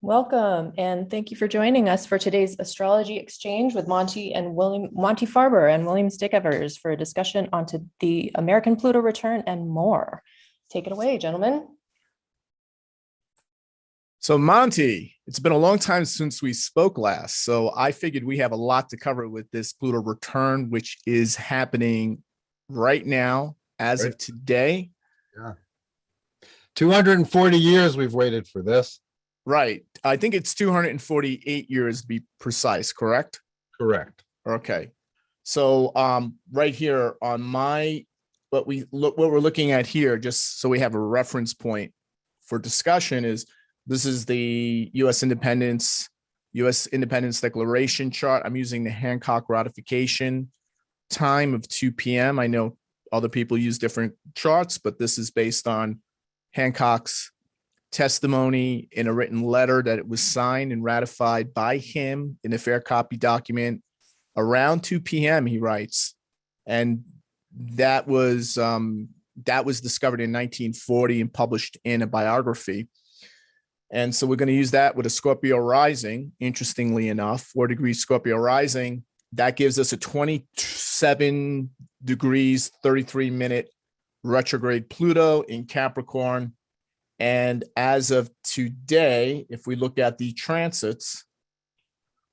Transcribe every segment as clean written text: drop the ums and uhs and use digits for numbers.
Welcome, and thank you for joining us for today's astrology exchange with Monty Farber and William Stickevers for a discussion onto the American Pluto return and more. Take it away, gentlemen. So Monty, it's been a long time since we spoke last, so I figured we have a lot to cover with this Pluto return, which is happening right now as of today. Yeah. 240 years we've waited for this. Right. I think it's 248 years to be precise, correct? Correct. Okay. So right here on what we're looking at here, just so we have a reference point for discussion, is this is the U.S. Independence Declaration chart. I'm using the Hancock ratification time of 2 p.m. I know other people use different charts, but this is based on Hancock's testimony in a written letter that it was signed and ratified by him in a fair copy document around 2 p.m. he writes, and that was discovered in 1940 and published in a biography. And so we're going to use that with a Scorpio rising. Interestingly enough, 4 degrees Scorpio rising, that gives us a 27 degrees 33-minute retrograde Pluto in Capricorn. And as of today, if we look at the transits,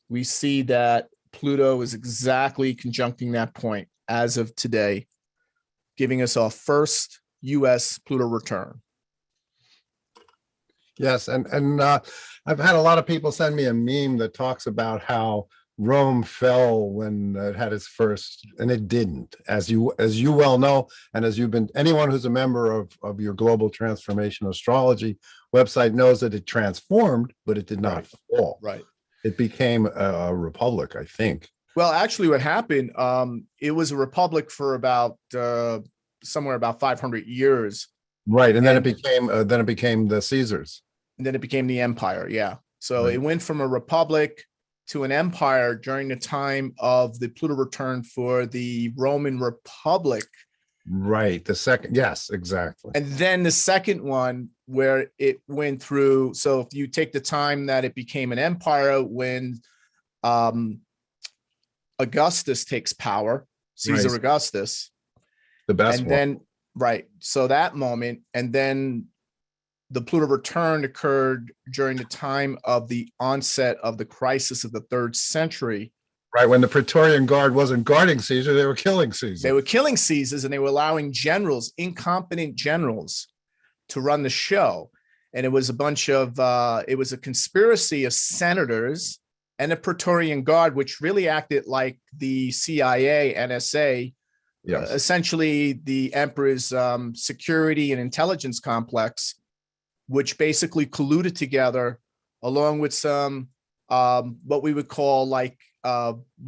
we see that Pluto is exactly conjuncting that point as of today, giving us our first U.S. Pluto return. Yes, and I've had a lot of people send me a meme that talks about how Rome fell when it had its first, and it didn't, as you well know, and as anyone who's a member of your Global Transformation Astrology website knows that it transformed, but it did not fall. Right. It became a republic, I think. Well, actually, what happened, it was a republic for about somewhere about 500 years. Right, and then it became the Caesars. And then it became the empire. Yeah. So It went from a republic to an empire during the time of the Pluto return for the Roman Republic. Right. The second. Yes, exactly. And then the second one where it went through. So if you take the time that it became an empire when Augustus takes power, Caesar Augustus. The best and one. Then, right. So that moment, and then the Pluto return occurred during the time of the onset of the crisis of the 3rd century. Right, when the Praetorian Guard wasn't guarding Caesar, they were killing Caesar. They were killing Caesars, and they were allowing generals, incompetent generals, to run the show. And it was it was a conspiracy of senators and the Praetorian Guard, which really acted like the CIA, NSA, essentially the emperor's security and intelligence complex, which basically colluded together along with some what we would call like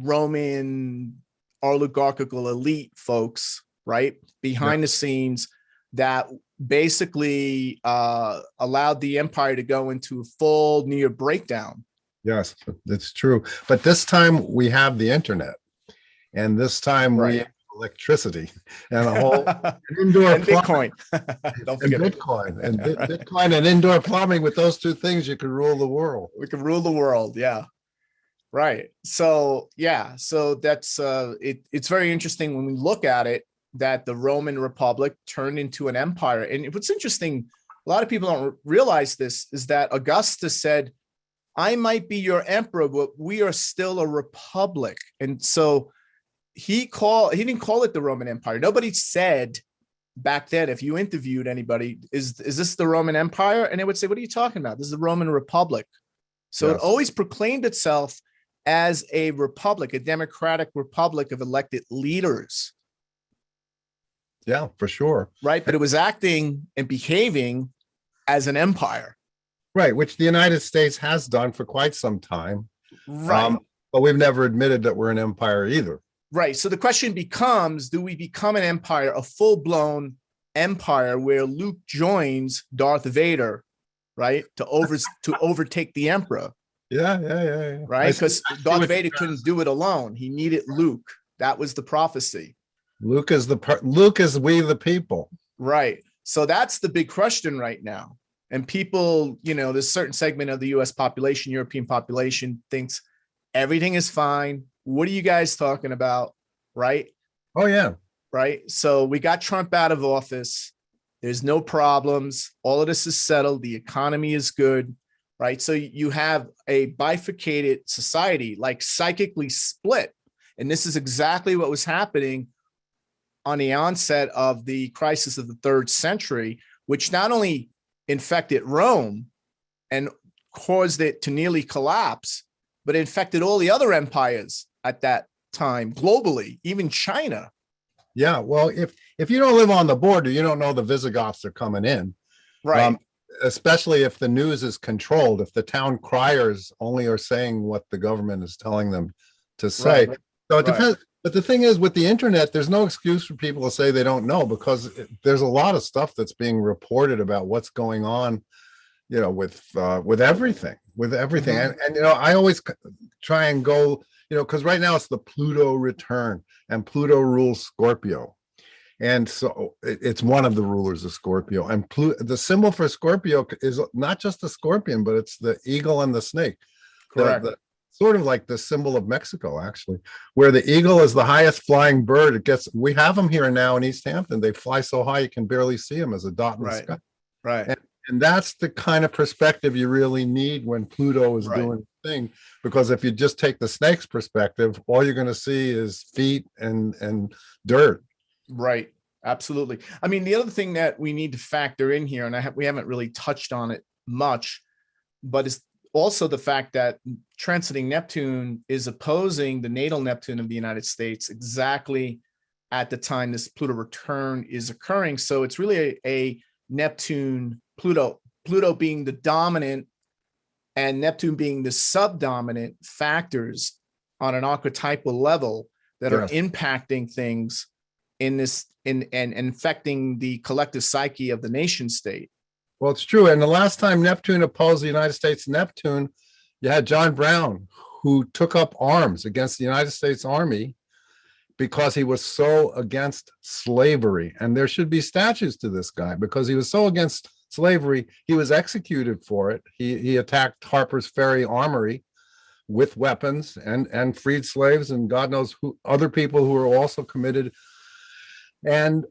Roman oligarchical elite folks, right, behind the scenes, that basically allowed the empire to go into a full near breakdown. Yes, that's true. But this time we have the internet, and this time we have electricity and a whole indoor and Bitcoin. Don't forget Bitcoin and indoor plumbing. With those two things, you can rule the world. We can rule the world. Yeah. Right. So so that's it's very interesting when we look at it that the Roman Republic turned into an empire. And what's interesting, a lot of people don't realize this, is that Augustus said, I might be your emperor, but we are still a republic. And so he didn't call it the Roman Empire. Nobody said back then, if you interviewed anybody, is this the Roman Empire? And they would say, what are you talking about? This is the Roman Republic. So It always proclaimed itself as a republic, a democratic republic of elected leaders. Yeah, for sure. Right. But it was acting and behaving as an empire. Right. Which the United States has done for quite some time. Right. But we've never admitted that we're an empire either. Right. So the question becomes, do we become an empire, a full-blown empire where Luke joins Darth Vader, right, to overtake the emperor? Yeah. Right? Because Darth Vader couldn't do it alone. He needed Luke. That was the prophecy. Luke is we the people. Right. So that's the big question right now. And people, this certain segment of the US population, European population thinks everything is fine. What are you guys talking about? Right? Oh, yeah. Right. So we got Trump out of office. There's no problems. All of this is settled. The economy is good. Right. So you have a bifurcated society, like psychically split. And this is exactly what was happening on the onset of the crisis of the 3rd century, which not only infected Rome and caused it to nearly collapse, but it infected all the other empires at that time globally, even China. Yeah, well, if you don't live on the border, you don't know the Visigoths are coming in. Right. Especially if the news is controlled, if the town criers only are saying what the government is telling them to say. Right. So it depends. But the thing is, with the internet, there's no excuse for people to say they don't know, because there's a lot of stuff that's being reported about what's going on, with everything, Mhm. and I always try and go, because right now it's the Pluto return, and Pluto rules Scorpio, and so it's one of the rulers of Scorpio, and the symbol for Scorpio is not just the scorpion, but it's the eagle and the snake. Correct. The sort of like the symbol of Mexico, actually, where the eagle is the highest flying bird. We have them here now in East Hampton. They fly so high you can barely see them as a dot in the Right. sky. Right. And that's the kind of perspective you really need when Pluto is Right. doing the thing. Because if you just take the snake's perspective, all you're going to see is feet and dirt. Right. Absolutely. I mean, the other thing that we need to factor in here, and we haven't really touched on it much, but it's also the fact that transiting Neptune is opposing the natal Neptune of the United States exactly at the time this Pluto return is occurring. So it's really a Neptune, Pluto being the dominant and Neptune being the subdominant factors on an archetypal level that are impacting things in this and infecting the collective psyche of the nation state. Well, it's true. And the last time Neptune opposed the United States Neptune, you had John Brown, who took up arms against the United States Army because he was so against slavery. And there should be statues to this guy, because he was so against slavery. He was executed for it. He attacked Harper's Ferry Armory with weapons and freed slaves, and God knows who other people who were also committed. And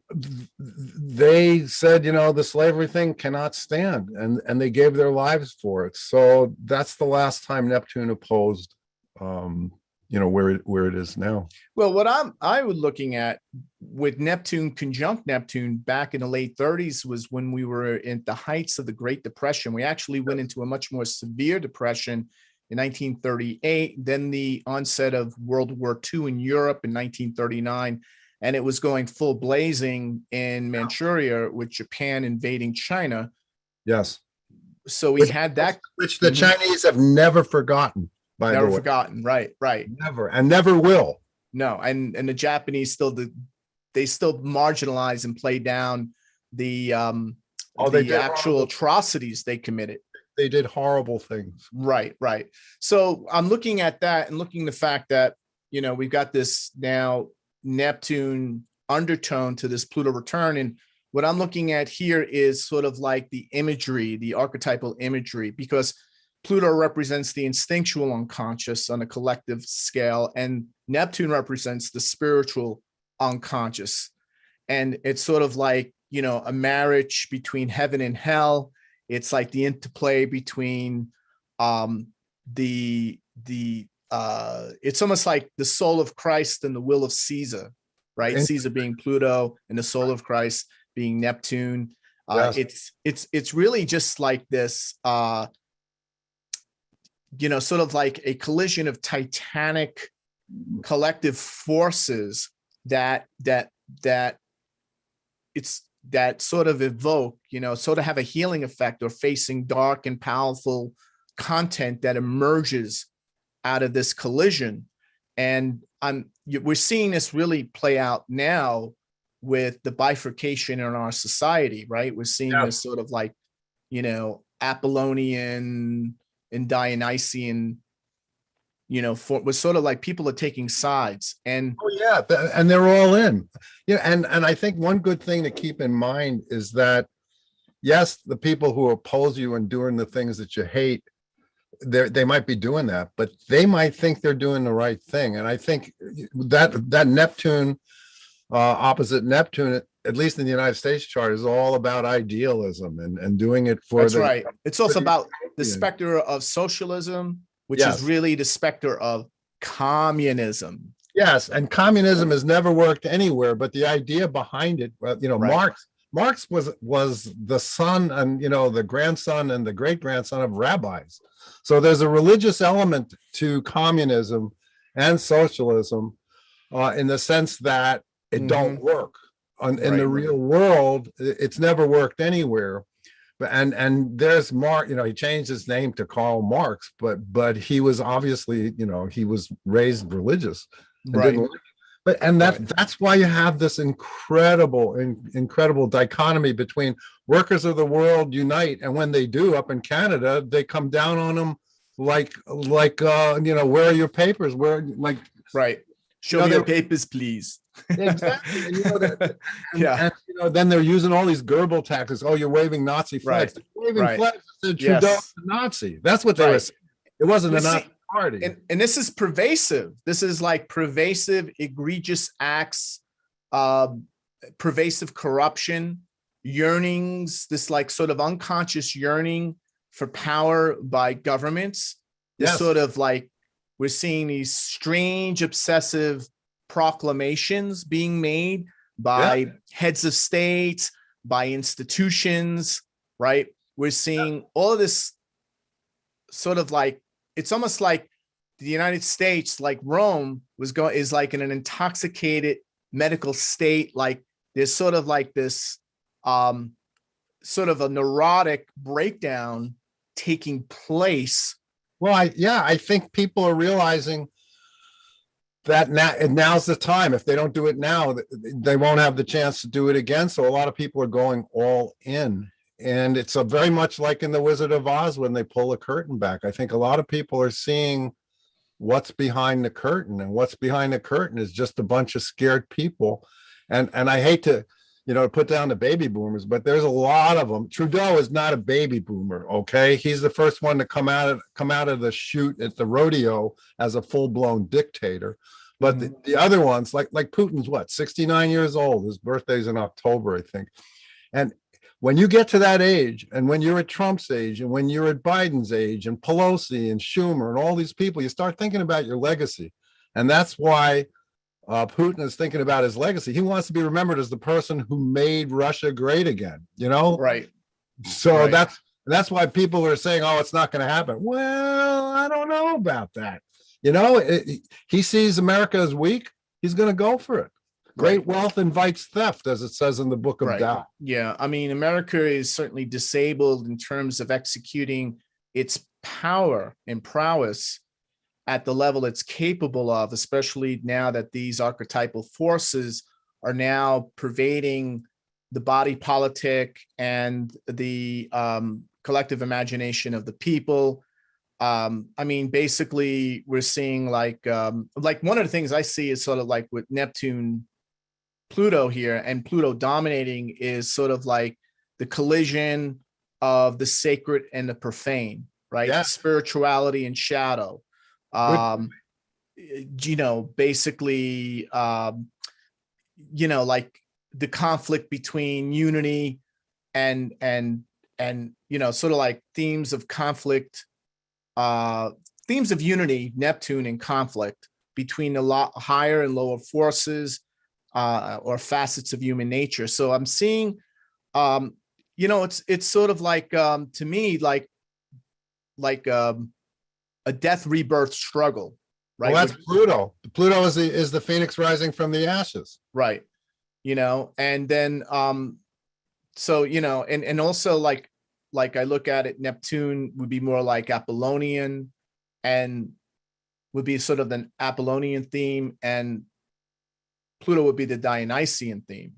they said, the slavery thing cannot stand, and they gave their lives for it. So that's the last time Neptune opposed, where it is now. Well, what I was looking at with Neptune conjunct Neptune back in the late 30s was when we were in the heights of the Great Depression. We actually went into a much more severe depression in 1938, then the onset of World War II in Europe in 1939. And it was going full blazing in Manchuria with Japan invading China. Yes. So we had that. Which the Chinese have never forgotten, by the way. Never forgotten. Right. Never, and never will. No. And the Japanese they still marginalize and play down the actual atrocities they committed. They did horrible things. Right. So I'm looking at that and looking at the fact that, we've got this now Neptune undertone to this Pluto return. And what I'm looking at here is sort of like the imagery, the archetypal imagery, because Pluto represents the instinctual unconscious on a collective scale, and Neptune represents the spiritual unconscious. And it's sort of like, a marriage between heaven and hell. It's like the interplay between it's almost like the soul of Christ and the will of Caesar, right? Caesar being Pluto and the soul of Christ being Neptune. Yes. It's really just like this, sort of like a collision of titanic collective forces that sort of evoke, sort of have a healing effect, or facing dark and powerful content that emerges out of this collision. And we're seeing this really play out now with the bifurcation in our society, right? We're seeing this sort of like, Apollonian and Dionysian, was sort of like people are taking sides. And and they're all in. And I think one good thing to keep in mind is that yes, the people who oppose you and doing the things that you hate, they might be doing that, but they might think they're doing the right thing. And I think that Neptune, opposite Neptune, at least in the United States chart, is all about idealism and doing it for That's the right. It's also about the Yeah. specter of socialism, which Yes. is really the specter of communism. Yes, and communism has never worked anywhere, but the idea behind it, well, Right. Marx was the son and the grandson and the great grandson of rabbis. So there's a religious element to communism and socialism, in the sense that it don't work in the Right. real world. It's never worked anywhere. But and there's Mark, he changed his name to Karl Marx, but he was obviously, he was raised religious and Right. didn't like it. But and Right. that's why you have this incredible dichotomy between workers of the world unite, and when they do up in Canada, they come down on them like where are your papers? Where like Right. Show me your papers, please. exactly. And, Yeah. and then they're using all these Goebbels tactics. Oh, you're waving Nazi flags. Right. They're waving Right. flags that said Trudeau Yes. is a Nazi. That's what they were Right. saying. It wasn't a But see, Nazi party. And this is pervasive. This is like pervasive, egregious acts, pervasive corruption, yearnings, this like sort of unconscious yearning for power by governments. This Yes. sort of like, we're seeing these strange, obsessive proclamations being made by heads of states, by institutions, right? We're seeing all of this sort of like, it's almost like the United States, like Rome is like in an intoxicated medical state. Like there's sort of like this sort of a neurotic breakdown taking place. Well, I think people are realizing that now's the time. If they don't do it now, they won't have the chance to do it again. So a lot of people are going all in. And it's very much like in The Wizard of Oz when they pull the curtain back. I think a lot of people are seeing what's behind the curtain, and what's behind the curtain is just a bunch of scared people. And I hate to, put down the baby boomers, but there's a lot of them. Trudeau is not a baby boomer, okay? He's the first one to come out of the chute at the rodeo as a full-blown dictator. But the other ones, like Putin's 69 years old. His birthday's in October, I think. And when you get to that age, and when you're at Trump's age, and when you're at Biden's age, and Pelosi and Schumer and all these people, you start thinking about your legacy. And that's why Putin is thinking about his legacy. He wants to be remembered as the person who made Russia great again, Right. So Right. that's why people are saying, oh, it's not going to happen. Well, I don't know about that. He sees America as weak. He's going to go for it. Great wealth invites theft, as it says in the book of Tao. Yeah. I mean, America is certainly disabled in terms of executing its power and prowess at the level it's capable of, especially now that these archetypal forces are now pervading the body politic and the collective imagination of the people. I mean, basically, we're seeing like one of the things I see is sort of like with Neptune, Pluto here, and Pluto dominating is sort of like the collision of the sacred and the profane, right? Yeah. Spirituality and shadow. Basically, like the conflict between unity and sort of like themes of conflict, themes of unity, Neptune, and conflict between the higher and lower forces, or facets of human nature. So I'm seeing, it's sort of like, to me, like a death rebirth struggle, right? Well, that's Pluto. Pluto is the phoenix rising from the ashes. Right. And then, so, and also like I look at it, Neptune would be more like Apollonian, and would be sort of an Apollonian theme, and Pluto would be the Dionysian theme.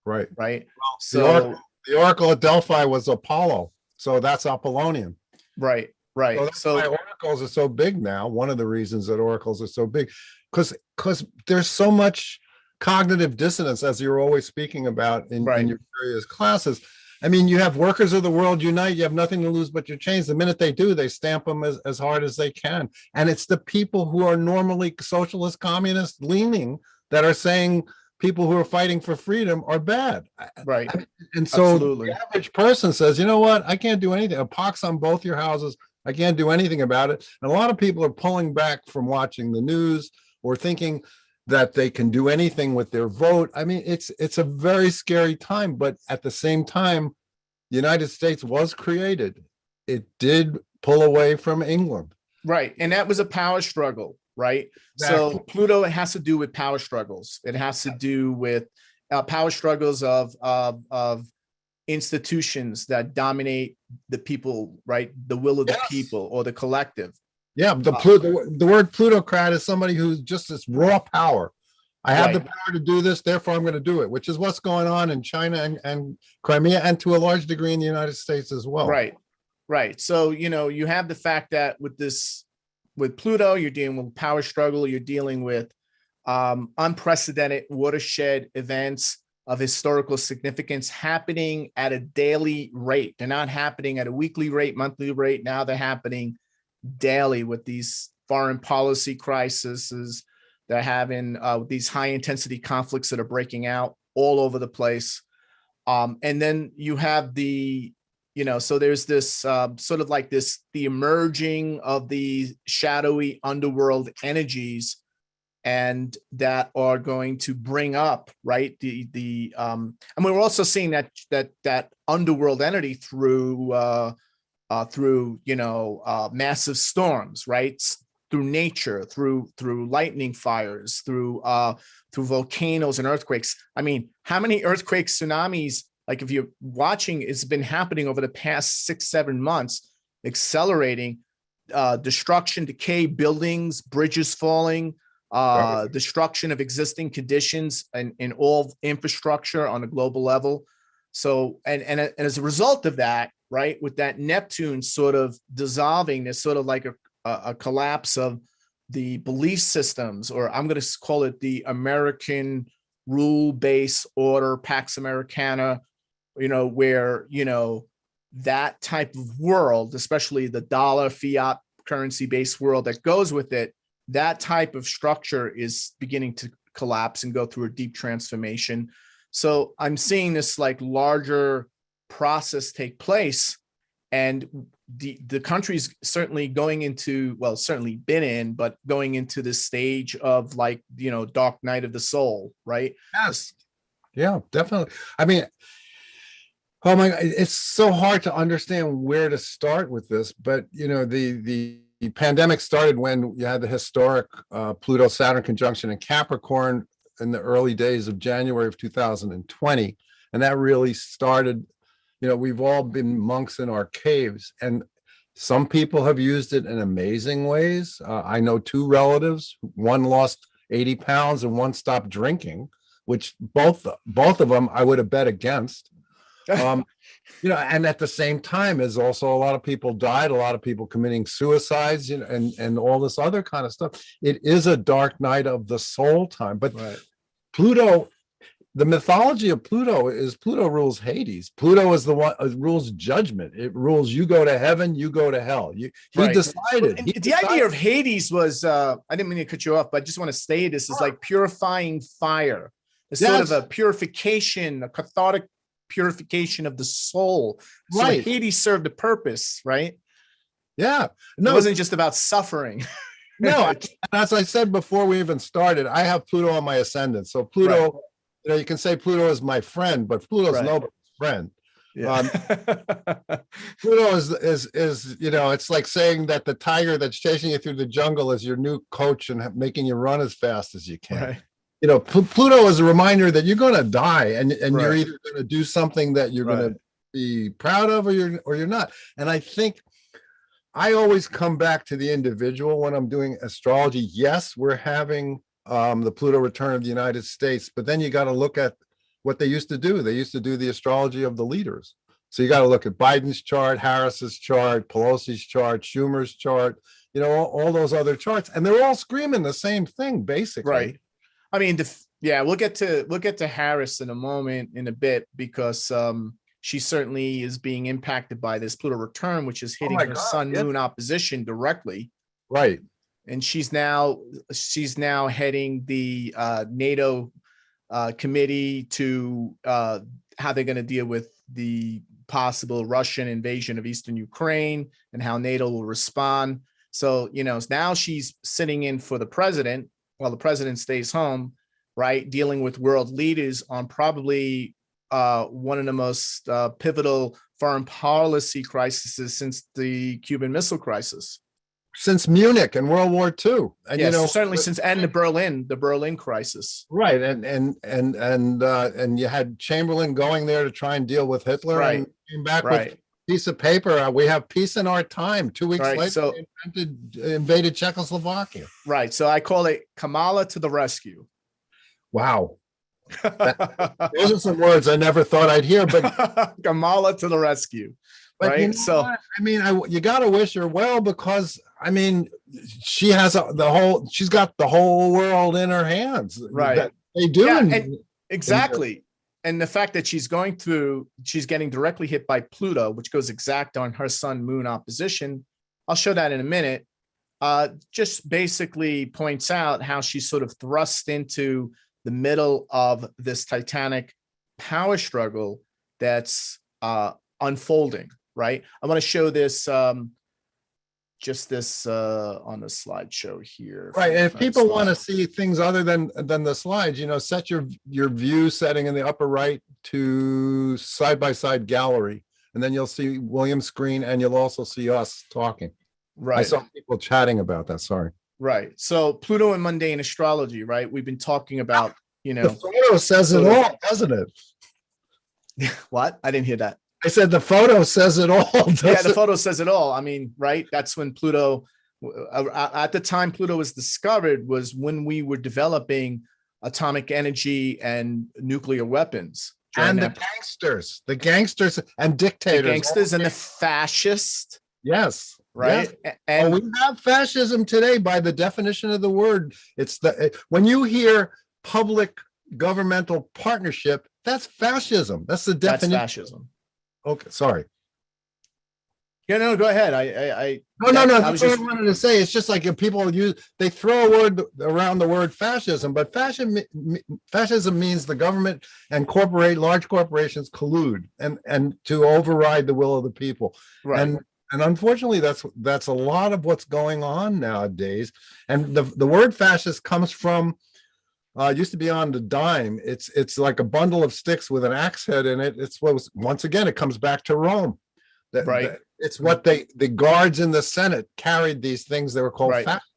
Right. Right. Well, So the Oracle at Delphi was Apollo. So that's Apollonian. Right. So that's why oracles are so big now. One of the reasons that oracles are so big, because there's so much cognitive dissonance, as you're always speaking about in your various classes. I mean, you have workers of the world unite. You have nothing to lose but your chains. The minute they do, they stamp them as hard as they can. And it's the people who are normally socialist, communist leaning that are saying people who are fighting for freedom are bad. Right. And so Absolutely. the average person says, you know what? I can't do anything. A pox on both your houses. I can't do anything about it. And a lot of people are pulling back from watching the news or thinking that they can do anything with their vote. I mean, it's a very scary time, but at the same time, the United States was created. It did pull away from England. Right. And that was a power struggle, right? Exactly. So Pluto, it has to do with power struggles. It has to do with power struggles of institutions that dominate the people, right? The will of the Yes. people or the collective. Yeah, the word plutocrat is somebody who's just this raw power. I have the Right. power to do this, therefore I'm going to do it, which is what's going on in China and Crimea, and to a large degree in the United States as well. Right. Right. So, you have the fact that with Pluto, you're dealing with power struggle, you're dealing with unprecedented watershed events of historical significance happening at a daily rate. They're not happening at a weekly rate, monthly rate. Now they're happening daily with these foreign policy crises that having these high intensity conflicts that are breaking out all over the place. And then you have so there's this sort of like the emerging of the shadowy underworld energies, and that are going to bring up, right, and we're also seeing that underworld entity through massive storms, right? Through nature, through lightning fires, through volcanoes and earthquakes. I mean, how many earthquakes, tsunamis, like if you're watching, it's been happening over the past 6-7 months, accelerating, destruction, decay, buildings, bridges falling, destruction of existing conditions and in all infrastructure on a global level. So, and as a result of that, right, with that Neptune sort of dissolving, there's sort of like a collapse of the belief systems, or I'm going to call it the American rule-based order, Pax Americana, where, that type of world, especially the dollar fiat currency-based world that goes with it, that type of structure is beginning to collapse and go through a deep transformation. So I'm seeing this like larger process take place, and the country's certainly going into, well, certainly been in, but going into this stage of like, dark night of the soul, right? Yes. Yeah, definitely. I mean, oh my God, it's so hard to understand where to start with this, but the pandemic started when you had the historic Pluto-Saturn conjunction in Capricorn in the early days of January of 2020. And that really started, we've all been monks in our caves, and some people have used it in amazing ways. I know 2 relatives, one lost 80 pounds and one stopped drinking, which both of them I would have bet against. And at the same time, as also a lot of people died, a lot of people committing suicides, and all this other kind of stuff. It is a dark night of the soul time. But right. Pluto, the mythology of Pluto is Pluto rules Hades. Pluto is the one rules judgment. It rules you go to heaven, you go to hell. He right. decided. Well, the idea of Hades was, I didn't mean to cut you off, but I just want to say this is like purifying fire. It's sort of a purification, a cathartic purification of the soul. So right. Hades served a purpose, right? Yeah. No, it wasn't just about suffering. No, as I said before we even started, I have Pluto on my ascendant. So Pluto, right. You can say Pluto is my friend, but Pluto's right. nobody's friend. Yeah. Pluto is it's like saying that the tiger that's chasing you through the jungle is your new coach and making you run as fast as you can. Right. Pluto is a reminder that you're going to die, and right. you're either going to do something that you're right. going to be proud of, or you're not. And I think I always come back to the individual when I'm doing astrology. Yes, we're having the Pluto return of the United States, but then you got to look at what they used to do. They used to do the astrology of the leaders. So you got to look at Biden's chart, Harris's chart, Pelosi's chart, Schumer's chart, all those other charts, and they're all screaming the same thing, basically. Right. I mean, we'll get to Harris in a bit, because she certainly is being impacted by this Pluto return, which is hitting my her God, sun yeah. moon opposition directly. Right. And she's now heading the NATO committee to how they're going to deal with the possible Russian invasion of Eastern Ukraine and how NATO will respond. So, now she's sitting in for the president while the president stays home, right? Dealing with world leaders on probably one of the most pivotal foreign policy crises since the Cuban Missile Crisis. Since Munich and World War II. And yes, certainly since and the Berlin crisis. Right. And you had Chamberlain going there to try and deal with Hitler, Right. and came back with Right. a piece of paper. We have peace in our time. 2 weeks Right, later, so- they invaded Czechoslovakia. Right. So I call it Kamala to the rescue. Wow. Those are some words I never thought I'd hear, but Kamala to the rescue. But right. you know So what? I mean, you got to wish her well, because I mean, she has she's got the whole world in her hands. Right. That they do. Yeah, and- exactly. And the fact that she's getting directly hit by Pluto, which goes exact on her sun moon opposition. I'll show that in a minute. Just basically points out how she's sort of thrust into the middle of this titanic power struggle that's unfolding, right? I want to show this, just this on the slideshow here. Right. And if people want to see things other than the slides, set your view setting in the upper right to side-by-side gallery, and then you'll see William's screen, and you'll also see us talking. Right. I saw people chatting about that. Sorry. Right. So Pluto and mundane astrology, right? We've been talking about, The photo says it all, doesn't it? What? I didn't hear that. I said the photo says it all. Yeah, the photo says it all. I mean, right? That's when Pluto, at the time Pluto was discovered, was when we were developing atomic energy and nuclear weapons. And the gangsters and dictators. The gangsters and the fascists. Yes. Right. Yes. And we have fascism today by the definition of the word. It's when you hear public governmental partnership, that's fascism. That's the definition. That's fascism. Okay, sorry. Yeah, no, go ahead. No. That's what I wanted to say. It's just like if people they throw a word around the word fascism, but fascism means the government and large corporations collude and to override the will of the people. Right. And unfortunately, that's a lot of what's going on nowadays. And the word fascist comes from used to be on the dime. It's like a bundle of sticks with an axe head in it. Once again, it comes back to Rome. Right. It's what the guards in the Senate carried these things that were called fascists.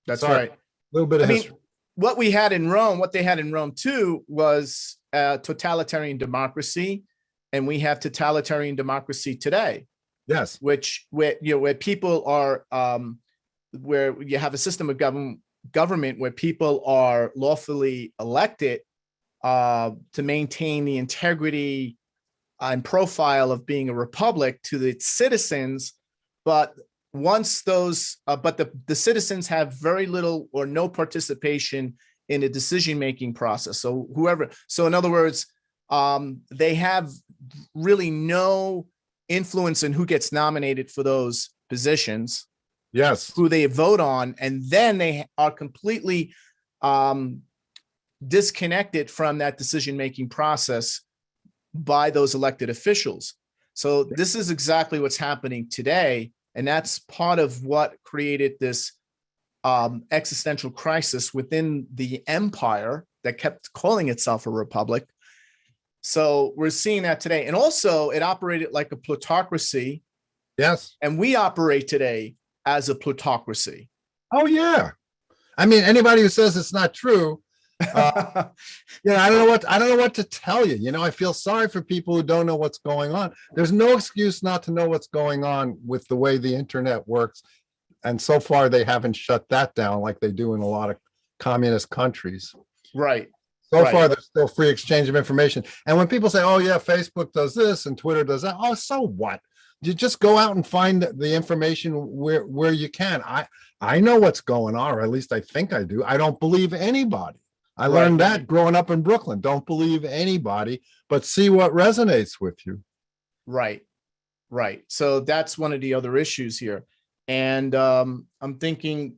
That's Sorry. right. A little bit of history. What they had in Rome too was totalitarian democracy, and we have totalitarian democracy today. Yes. Where people are, where you have a system of government where people are lawfully elected to maintain the integrity and profile of being a republic to its citizens, but once those, but the citizens have very little or no participation in the decision-making process. So in other words, they have really no influence in who gets nominated for those positions. Yes. Who they vote on, and then they are completely disconnected from that decision-making process by those elected officials. So this is exactly what's happening today, and that's part of what created this existential crisis within the empire that kept calling itself a republic. So we're seeing that today, and also it operated like a plutocracy. Yes. And we operate today as a plutocracy. Oh yeah. I mean, anybody who says it's not true, I don't know what to tell you. I feel sorry for people who don't know what's going on. There's no excuse not to know what's going on with the way the internet works. And so far they haven't shut that down like they do in a lot of communist countries. Right. So far, there's still free exchange of information. And when people say, oh yeah, Facebook does this and Twitter does that, oh, so what? You just go out and find the information where you can. I know what's going on, or at least I think I do. I don't believe anybody. I learned that growing up in Brooklyn. Don't believe anybody, but see what resonates with you. Right. Right. So that's one of the other issues here. And I'm thinking,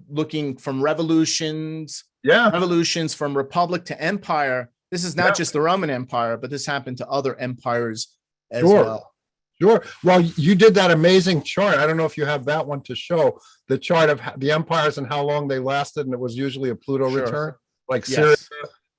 looking from revolutions from republic to empire. This is not just the Roman Empire, but this happened to other empires as well. Sure. Well, you did that amazing chart. I don't know if you have that one to show, the chart of the empires and how long they lasted. And it was usually a Pluto return, like Syria,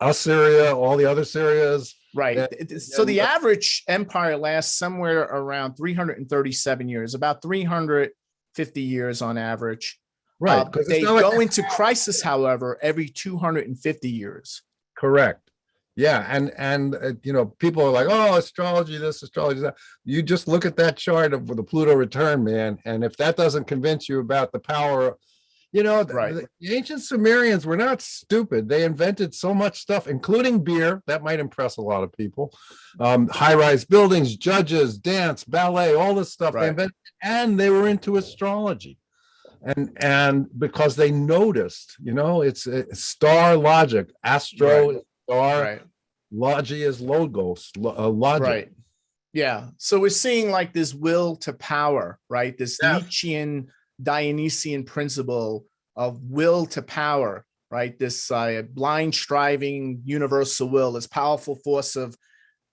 Assyria, all the other Syrias. Right. So the average empire lasts somewhere around 337 years, about 350 years on average. Right. They go into crisis, however, every 250 years. Correct. Yeah. And you know, people are like, oh, astrology, this, astrology, that. You just look at that chart of the Pluto return, man. And if that doesn't convince you about the power, you know, the ancient Sumerians were not stupid. They invented so much stuff, including beer. That might impress a lot of people. High-rise buildings, judges, dance, ballet, all this stuff they invented, and they were into astrology. And because they noticed, you know, it's star logic, astro is star, logi is logos, logic. Right. Yeah. So we're seeing like this will to power, right? This Nietzschean Dionysian principle of will to power, right? This blind striving universal will, this powerful force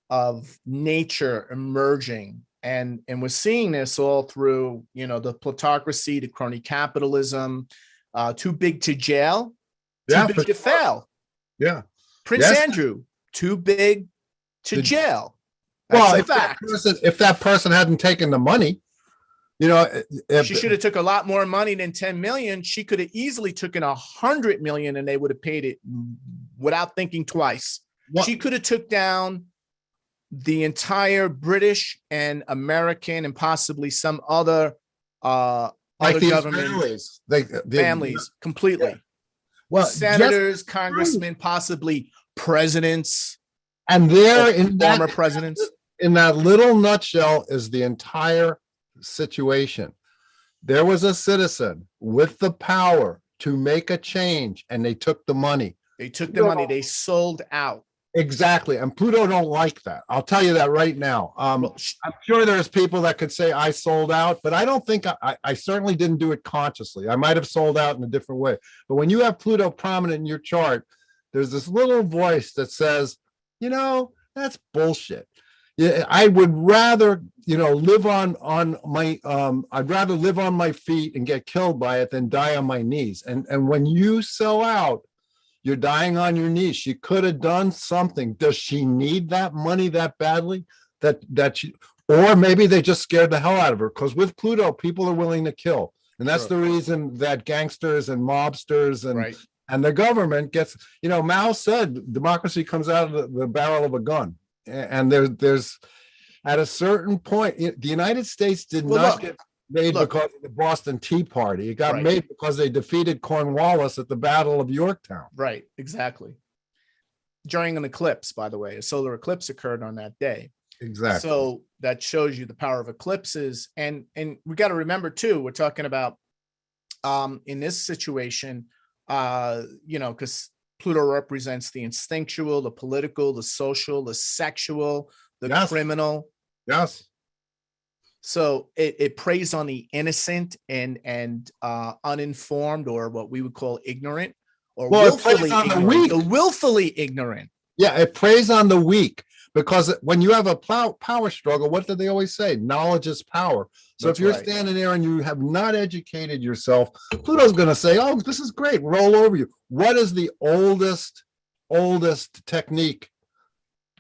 of nature emerging. And we're seeing this all through, you know, the plutocracy, the crony capitalism, too big to jail, too big to fail. Yeah. Prince Andrew, too big to jail. That's if that person hadn't taken the money, you know, she should have took a lot more money than 10 million. She could have easily taken 100 million and they would have paid it without thinking twice. She could have took down the entire British and American and possibly some other like other government families completely. Well, senators, congressmen, possibly presidents, and there in former presidents. In that little nutshell is the entire situation. There was a citizen with the power to make a change, and they took the money. They took the money. They sold out. Exactly. And Pluto don't like that. I'll tell you that right now. I'm sure there's people that could say I sold out, but I don't think I certainly didn't do it consciously. I might have sold out in a different way. But when you have Pluto prominent in your chart, there's this little voice that says, you know, that's bullshit. Yeah, I would rather, you know, live on my I'd rather live on my feet and get killed by it than die on my knees. And when you sell out, you're dying on your knees. She could have done something. Does she need that money that badly? Or maybe they just scared the hell out of her, because with Pluto, people are willing to kill. And that's the reason that gangsters and mobsters and the government gets, you know, Mao said democracy comes out of the barrel of a gun. And there's at a certain point, the United States did not get made because of the Boston Tea Party. It got made because they defeated Cornwallis at the Battle of Yorktown. Right, exactly. During an eclipse, by the way, a solar eclipse occurred on that day. Exactly. So that shows you the power of eclipses. And we got to remember too, we're talking about in this situation, you know, because Pluto represents the instinctual, the political, the social, the sexual, the criminal. Yes. So it preys on the innocent and uninformed, or what we would call ignorant, or willfully ignorant. The willfully ignorant. Yeah, it preys on the weak, because when you have a power struggle, what do they always say? Knowledge is power. So if you're standing there and you have not educated yourself, Pluto's going to say, oh, this is great, roll over you. What is the oldest technique?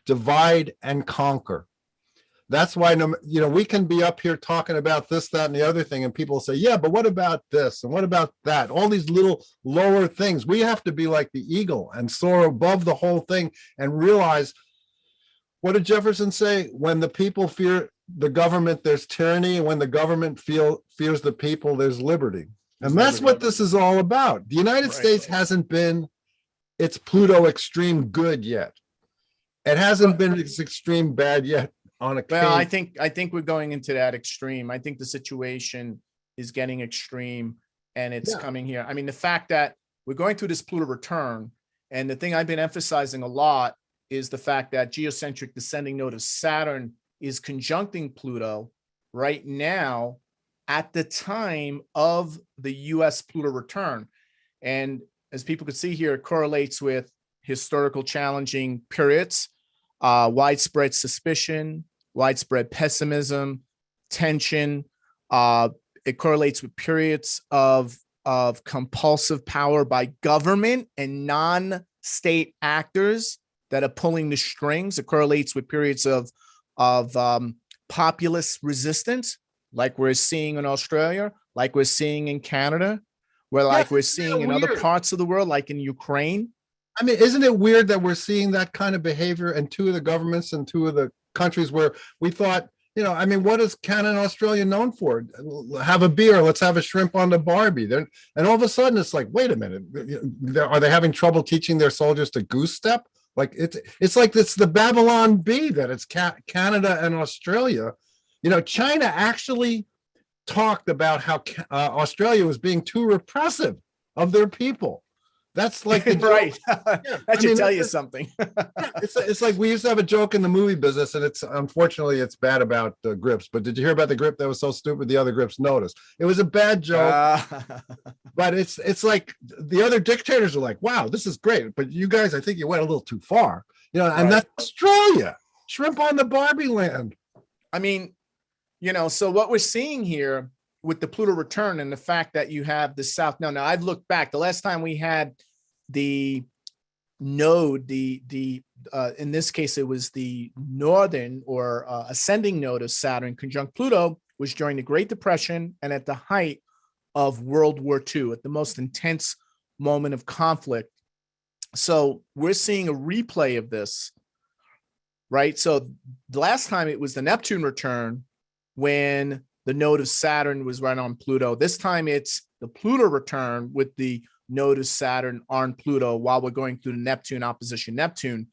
Divide and conquer. That's why, you know, we can be up here talking about this, that, and the other thing, and people say, yeah, but what about this? And what about that? All these little lower things. We have to be like the eagle and soar above the whole thing and realize, what did Jefferson say? When the people fear the government, there's tyranny. And when the government fears the people, there's liberty. And that's what this is all about. The United States hasn't been its Pluto extreme good yet. It hasn't been its extreme bad yet. Well, I think we're going into that extreme. I think the situation is getting extreme, and it's coming here. I mean, the fact that we're going through this Pluto return, and the thing I've been emphasizing a lot is the fact that geocentric descending node of Saturn is conjuncting Pluto right now at the time of the US Pluto return. And as people can see here, it correlates with historical challenging periods, widespread suspicion, widespread pessimism, tension. It correlates with periods of compulsive power by government and non-state actors that are pulling the strings. It correlates with periods of populist resistance, like we're seeing in Australia, like we're seeing in Canada, where like we're seeing in other parts of the world, like in Ukraine. I mean, isn't it weird that we're seeing that kind of behavior in two of the governments and two of the countries where we thought, you know, I mean, what is Canada and Australia known for? Have a beer, let's have a shrimp on the Barbie. And all of a sudden it's like, wait a minute, are they having trouble teaching their soldiers to goose step? Like it's like it's the Babylon Bee that it's Canada and Australia. You know, China actually talked about how Australia was being too repressive of their people. That's like the right. That should tell you something. It's like we used to have a joke in the movie business, and it's unfortunately it's bad about grips. But did you hear about the grip that was so stupid the other grips noticed? It was a bad joke, but it's like the other dictators are like, "Wow, this is great," but you guys, I think you went a little too far, you know. And that's Australia, shrimp on the Barbie land. I mean, you know, so what we're seeing here with the Pluto return and the fact that you have the South. Now I've looked back. The last time we had the node, in this case, it was the northern or ascending node of Saturn conjunct Pluto, was during the Great Depression and at the height of World War II, at the most intense moment of conflict. So we're seeing a replay of this, right? So the last time it was the Neptune return when the node of Saturn was right on Pluto. This time it's the Pluto return with the node of Saturn on Pluto while we're going through the Neptune opposition Neptune.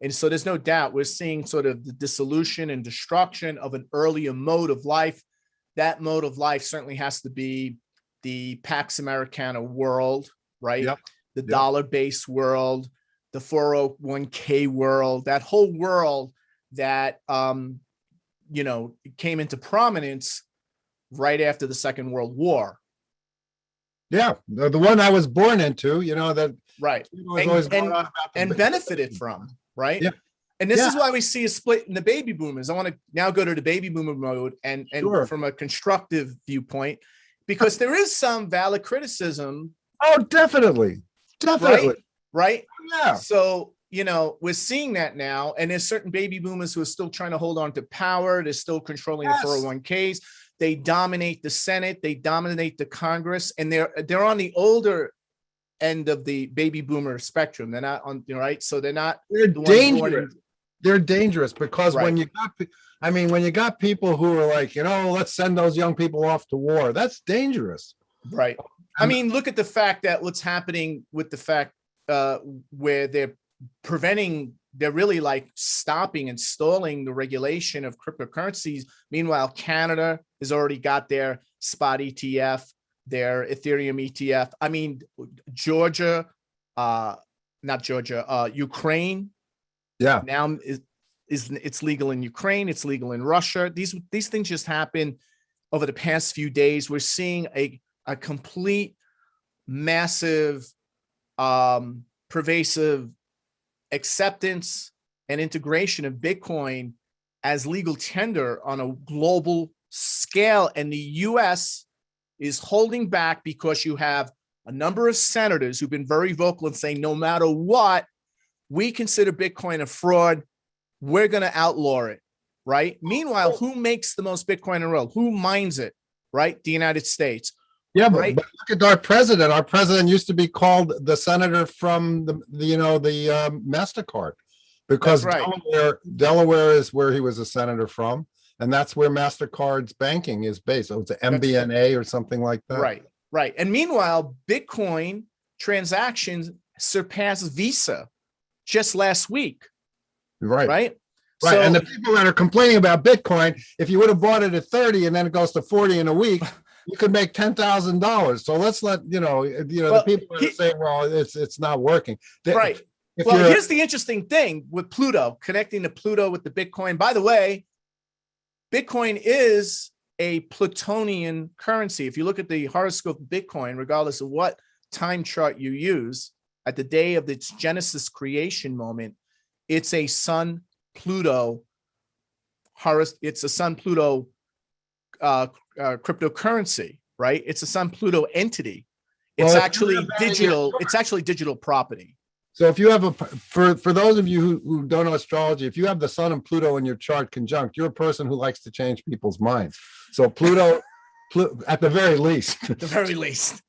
And so there's no doubt we're seeing sort of the dissolution and destruction of an earlier mode of life. That mode of life certainly has to be the Pax Americana world, right? Yep. The dollar-based world, the 401k world, that whole world that, you know, came into prominence right after the Second World War. Yeah, the one I was born into, you know, that right, and benefited from, right? Yeah. And this is why we see a split in the baby boomers. I want to now go to the baby boomer mode and from a constructive viewpoint, because there is some valid criticism. Oh, definitely. Right. Yeah. So, you know, we're seeing that now, and there's certain baby boomers who are still trying to hold on to power. They're still controlling the 401ks. They dominate the Senate. They dominate the Congress, and they're on the older end of the baby boomer spectrum. They're not on, right? So they're not. They're dangerous. They're dangerous because when you got people who are like, you know, let's send those young people off to war. That's dangerous. Right. I mean, look at the fact that what's happening with the fact where they're really like stopping and stalling the regulation of cryptocurrencies. Meanwhile, Canada has already got their spot ETF, their Ethereum ETF. I mean, Ukraine. Yeah. Now it's legal in Ukraine. It's legal in Russia. These things just happen over the past few days. We're seeing a complete, massive, pervasive acceptance and integration of Bitcoin as legal tender on a global scale. And the US is holding back because you have a number of senators who've been very vocal and saying, no matter what, we consider Bitcoin a fraud. We're going to outlaw it, right? Meanwhile, who makes the most Bitcoin in the world? Who mines it, right? The United States. Yeah, right? but look at our president. Our president used to be called the senator from the MasterCard, because Delaware is where he was a senator from, and that's where MasterCard's banking is based. So it's an MBNA or something like that. Right. And meanwhile, Bitcoin transactions surpassed Visa just last week. Right. So, and the people that are complaining about Bitcoin, if you would have bought it at 30 and then it goes to 40 in a week, you could make $10,000. So let's let the people that are saying, well, it's not working. Right. Well, here's the interesting thing with Pluto, connecting to Pluto with the Bitcoin. By the way, Bitcoin is a Plutonian currency. If you look at the horoscope of Bitcoin, regardless of what time chart you use, at the day of its Genesis creation moment, it's a Sun Pluto cryptocurrency, right? It's a Sun Pluto entity. It's Well, if you actually have that in your digital. It's actually digital property. So if you have for those of you who don't know astrology, if you have the Sun and Pluto in your chart conjunct, you're a person who likes to change people's minds. So Pluto, at the very least. At the very least.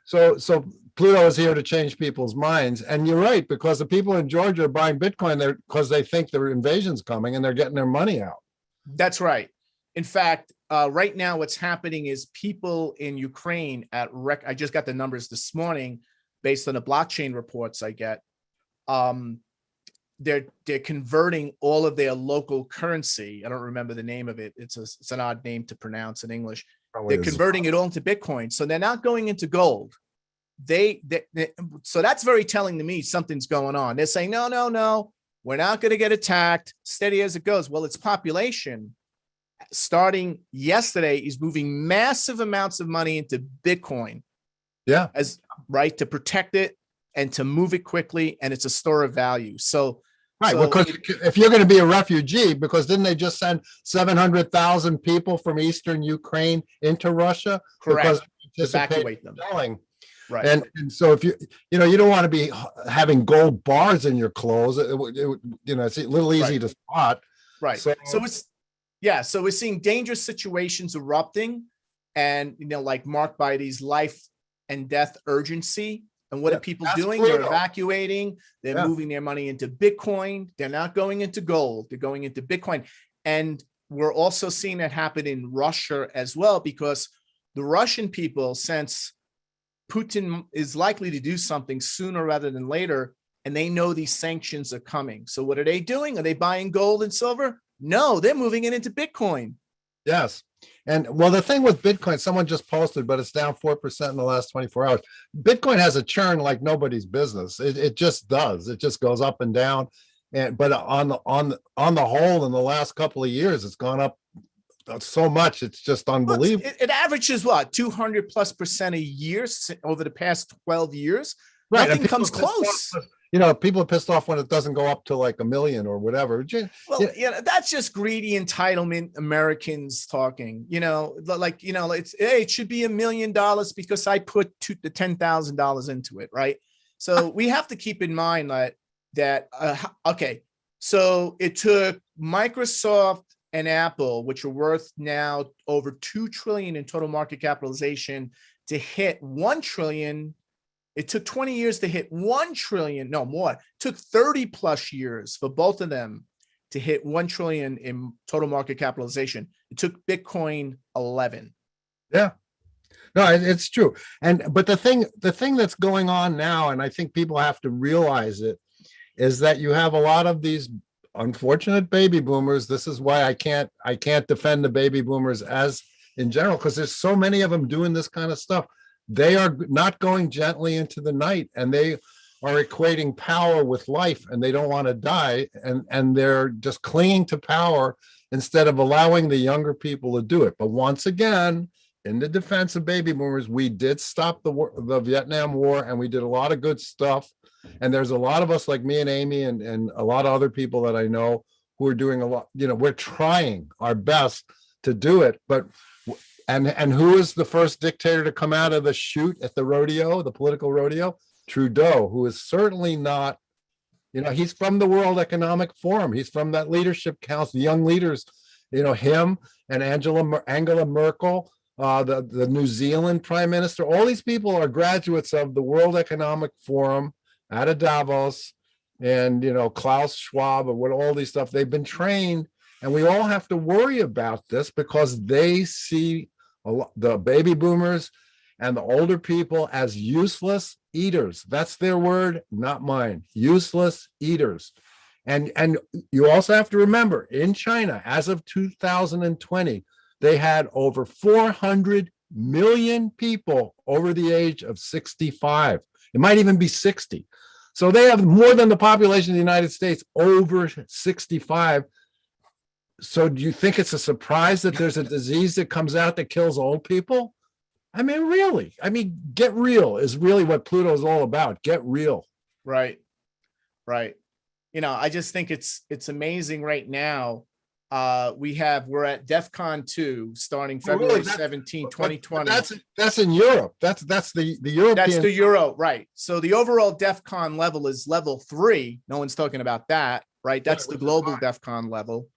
So Pluto is here to change people's minds. And you're right, because the people in Georgia are buying Bitcoin there because they think the invasion's coming and they're getting their money out. That's right. In fact, right now what's happening is people in Ukraine I just got the numbers this morning based on the blockchain reports I get. They're converting all of their local currency. I don't remember the name of it. It's an odd name to pronounce in English. Probably They're is. converting it all into Bitcoin. So they're not going into gold. So that's very telling to me something's going on. They're saying, no, we're not going to get attacked, steady as it goes. Well, its population starting yesterday is moving massive amounts of money into Bitcoin. Yeah. Right, to protect it and to move it quickly, and it's a store of value. So Right, so because if you're going to be a refugee, because didn't they just send 700,000 people from Eastern Ukraine into Russia? correct, Because evacuate them. selling. Right. And so if you don't want to be having gold bars in your clothes, it's a little easy Right. to spot. Right. So- So we're seeing dangerous situations erupting, and like marked by these life and death urgency. And what Yeah, are people that's doing? They're Pluto. evacuating. They're Yeah. moving their money into Bitcoin. They're not going into gold. They're going into Bitcoin. And we're also seeing that happen in Russia as well, because the Russian people, since Putin is likely to do something sooner rather than later, and they know these sanctions are coming. So what are they doing? Are they buying gold and silver? No, they're moving it into Bitcoin. Yes. And well, the thing with Bitcoin, someone just posted, but it's down 4% in the last 24 hours. Bitcoin has a churn like nobody's business. It just does. It just goes up and down. But on the whole, in the last couple of years, it's gone up so much. It's just unbelievable. It averages what, 200+% a year over the past 12 years. Right. Nothing comes close. People are pissed off when it doesn't go up to like 1 million or whatever. Well, that's just greedy entitlement Americans talking. It should be $1 million because I put the $10,000 into it, right? So we have to keep in mind that okay, so it took Microsoft and Apple, which are worth now over $2 trillion in total market capitalization, to hit 1 trillion. It took 20 years to hit 1 trillion. No more. It took 30+ years for both of them to hit 1 trillion in total market capitalization. It took Bitcoin 11. Yeah. No, it's true. But the thing that's going on now, and I think people have to realize it, is that you have a lot of these unfortunate baby boomers. This is why I can't defend the baby boomers as in general, because there's so many of them doing this kind of stuff. They are not going gently into the night, and they are equating power with life, and they don't want to die, and they're just clinging to power instead of allowing the younger people to do it. But once again, in the defense of baby boomers, we did stop the Vietnam War, and we did a lot of good stuff. And there's a lot of us like me and Amy and a lot of other people that I know who are doing a lot. We're trying our best to do it, but and who is the first dictator to come out of the chute at the rodeo, the political rodeo? Trudeau, who is certainly not, he's from the World Economic Forum. He's from that leadership council, young leaders, him and Angela Merkel, the New Zealand prime minister. All these people are graduates of the World Economic Forum out of Davos, and, Klaus Schwab and what all these stuff. They've been trained, and we all have to worry about this because they see the baby boomers and the older people as useless eaters. That's their word, not mine. Useless eaters. And you also have to remember, in China, as of 2020, they had over 400 million people over the age of 65. It might even be 60. So they have more than the population of the United States over 65. So do you think it's a surprise that there's a disease that comes out that kills old people? I mean, really? I mean, get real is really what Pluto is all about. Get real. Right. Right. I just think it's amazing right now. We're at DEF CON 2 starting Oh, really? February That's- 17, But 2020. that's in Europe. That's the European. That's the Euro, right? So the overall DEF CON level is level 3. No one's talking about that, right? That's the which is global high. DEF CON level.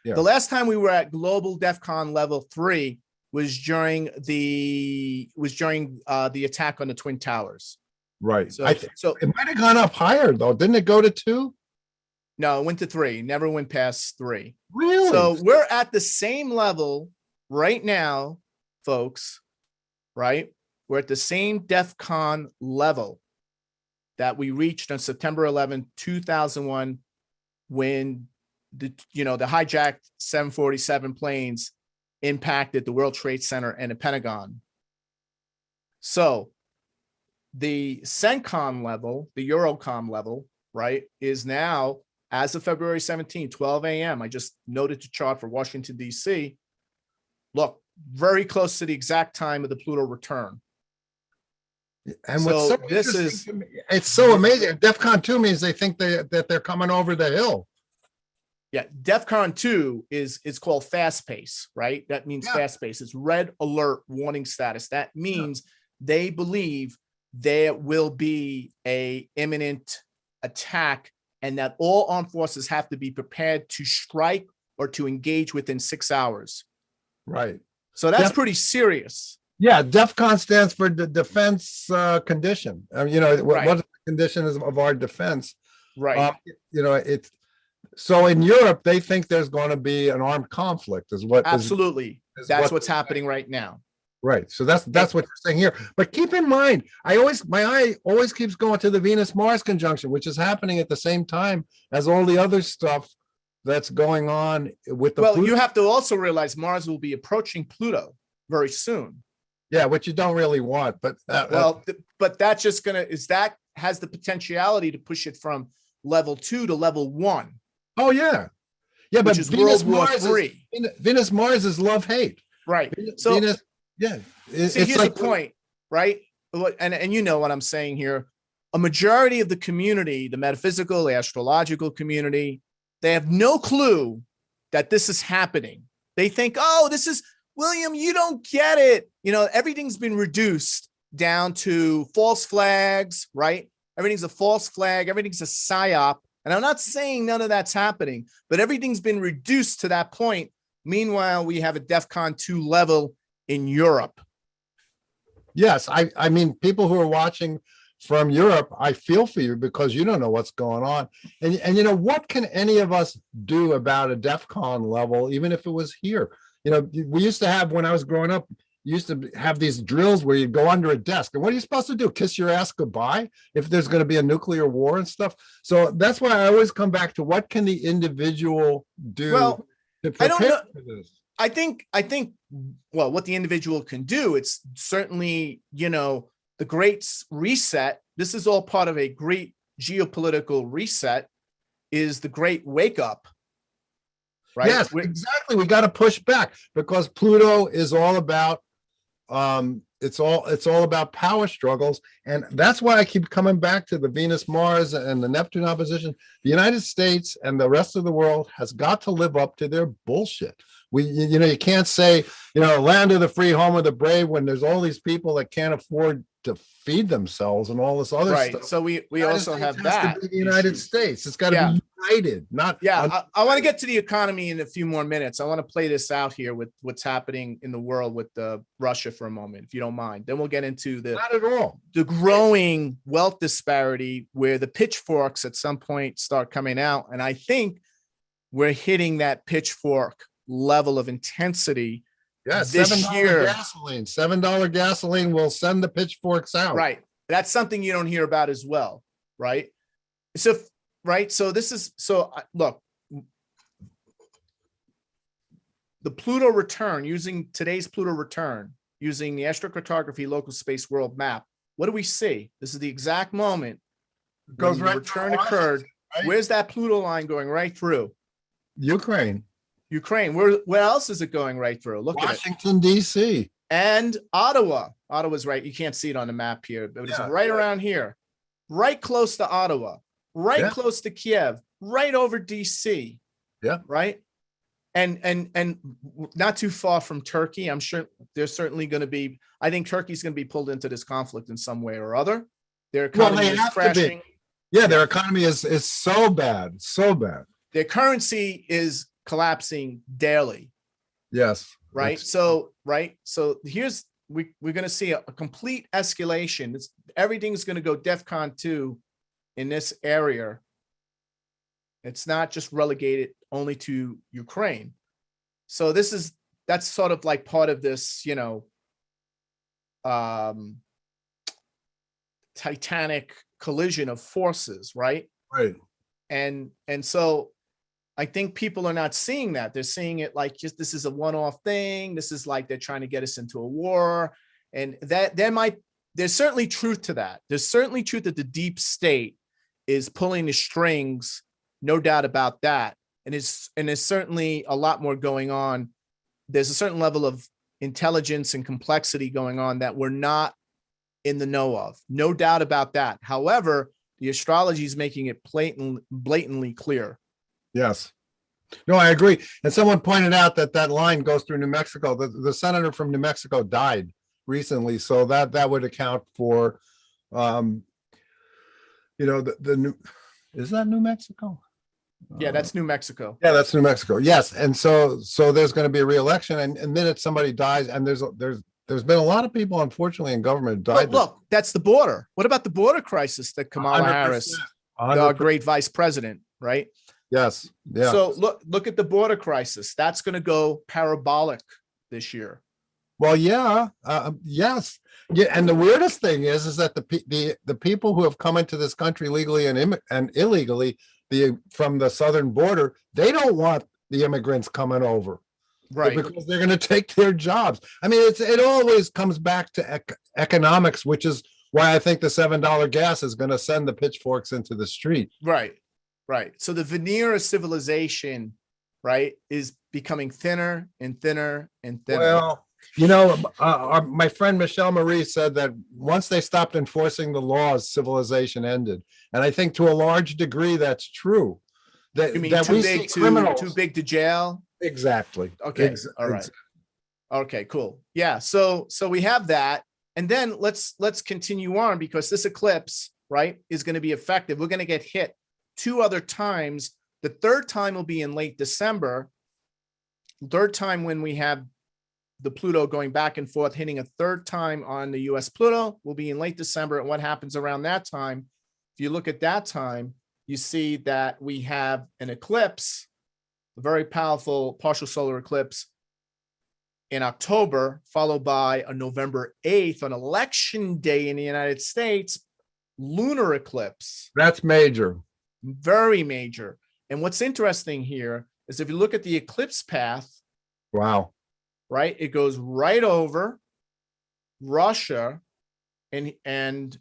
Yeah. The last time we were at global DEF CON level 3 was during the attack on the Twin Towers. Right. So, I think so it might have gone up higher though. Didn't it go to 2? no, it went to 3. Never went past 3. Really? So we're at the same level right now, folks, right? We're at the same DEF CON level that we reached on September 11, 2001, when the hijacked 747 planes impacted the World Trade Center and the Pentagon. So the CENTCOM level, the Eurocom level, right, is now, as of February 17, 12 a.m. I just noted the chart for Washington, D.C. Look, very close to the exact time of the Pluto return. And So what's so this interesting is- to me, it's so amazing. DEF CON 2 means they think that they're coming over the hill. Yeah, DEF CON 2 is called fast pace, right? That means Yeah. fast pace. It's red alert warning status. That means they believe there will be a imminent attack and that all armed forces have to be prepared to strike or to engage within 6 hours. Right. So that's Def- pretty serious. Yeah, DEF CON stands for the defense condition. Right. What the condition is of our defense. Right. It's so in Europe, they think there's going to be an armed conflict, is what is Absolutely. is That's what what's they're happening right now. right. So that's what you're saying here. But keep in mind, my eye always keeps going to the Venus-Mars conjunction, which is happening at the same time as all the other stuff that's going on with the Well, Pluto. you have to also realize Mars will be approaching Pluto very soon. Yeah, which you don't really want, but But that's just that has the potentiality to push it from level 2 to level 1, oh yeah, yeah, but which is World War Venus-Mars III. Venus-Mars is love-hate. Right. So Venus, yeah, see, here's the point, right? And you know what I'm saying here. A majority of the community, the metaphysical, the astrological community, they have no clue that this is happening. They think, oh, this is William, you don't get it. Everything's been reduced down to false flags, right? Everything's a false flag. Everything's a psyop. And I'm not saying none of that's happening, but everything's been reduced to that point. Meanwhile, we have a DEF CON 2 level in Europe. Yes, I mean, people who are watching from Europe, I feel for you because you don't know what's going on. And what can any of us do about a DEF CON level, even if it was here? We used to have, when I was growing up, you used to have these drills where you go under a desk. And what are you supposed to do? Kiss your ass goodbye if there's going to be a nuclear war and stuff. So that's why I always come back to what can the individual do Well, to I don't prepare know. for this? I think, well, what the individual can do, it's certainly, the Great Reset. This is all part of a great geopolitical reset, is the Great Wake Up. Right? Yes, exactly. We got to push back because Pluto is all about it's all about power struggles, and that's why I keep coming back to the Venus Mars and the Neptune opposition. The United States and the rest of the world has got to live up to their bullshit. You can't say land of the free, home of the brave when there's all these people that can't afford to feed themselves and all this other right. stuff. So we United also States have has that. to be the United issue. States. It's got to Yeah. be united, not I want to get to the economy in a few more minutes. I want to play this out here with what's happening in the world with Russia for a moment, if you don't mind. Then we'll get into not at all. the growing wealth disparity where the pitchforks at some point start coming out. And I think we're hitting that pitchfork level of intensity. Yeah, this $7 year. gasoline. $7 gasoline will send the pitchforks out. Right. That's something you don't hear about as well. Right. So, right. So this is, look, the Pluto return, using today's Pluto return, using the astrocartography local space world map. What do we see? This is the exact moment Goes when right the return through occurred. right? Where's that Pluto line going right through? Ukraine. Ukraine. Where else is it going right through? Look at it. Washington, DC. And Ottawa. Ottawa's right. You can't see it on the map here, but it's Yeah, right around here, right close to Ottawa, right Yeah. close to Kiev, right over DC. Yeah. Right. And not too far from Turkey. I'm sure there's certainly going to be, I think Turkey's going to be pulled into this conflict in some way or other. Their Well, economy they is have to be. crashing. Yeah, their economy is so bad, so bad. Their currency is collapsing daily. Yes. Right. It's- So here's, we're going to see a complete escalation. Everything's going to go DEFCON 2 in this area. It's not just relegated only to Ukraine. So that's sort of like part of this, titanic collision of forces, right? Right. And so I think people are not seeing that. They're seeing it like just this is a one-off thing. This is like they're trying to get us into a war. And there's certainly truth to that. There's certainly truth that the deep state is pulling the strings, no doubt about that. And there's certainly a lot more going on. There's a certain level of intelligence and complexity going on that we're not in the know of. No doubt about that. However, the astrology is making it blatantly clear. Yes. No, I agree. And someone pointed out that line goes through New Mexico. The senator from New Mexico died recently, so that would account for, the new. Is that New Mexico? Yeah, that's New Mexico. Yeah, that's New Mexico. Yes, and so there's going to be a re-election, and the minute somebody dies, and there's been a lot of people, unfortunately, in government died. Look, that's the border. What about the border crisis that Kamala 100%, Harris, 100%. our great vice president, right? Yes. Yeah. So look at the border crisis. That's going to go parabolic this year. Well, yeah, yes, yeah, and the weirdest thing is that the people who have come into this country legally and illegally, from the southern border, they don't want the immigrants coming over, Right. because they're going to take their jobs. I mean, it always comes back to economics, which is why I think the $7 gas is going to send the pitchforks into the street. Right. So the veneer of civilization, right, is becoming thinner and thinner and thinner. Well, my friend Michelle Marie said that once they stopped enforcing the laws, civilization ended. And I think to a large degree, that's true. You mean that too we big see criminals. too big to jail? Exactly. Okay. All right. Okay, cool. Yeah. So we have that. And then let's continue on, because this eclipse, right, is going to be effective. We're going to get hit 2 other times. The third time will be in late December. Third time when we have the Pluto going back and forth, hitting a third time on the US Pluto, will be in late December. And what happens around that time? If you look at that time, you see that we have an eclipse, a very powerful partial solar eclipse in October, followed by a November 8th, on election day in the United States, lunar eclipse. That's major. Very major. And what's interesting here is if you look at the eclipse path, Wow. right, it goes right over Russia, and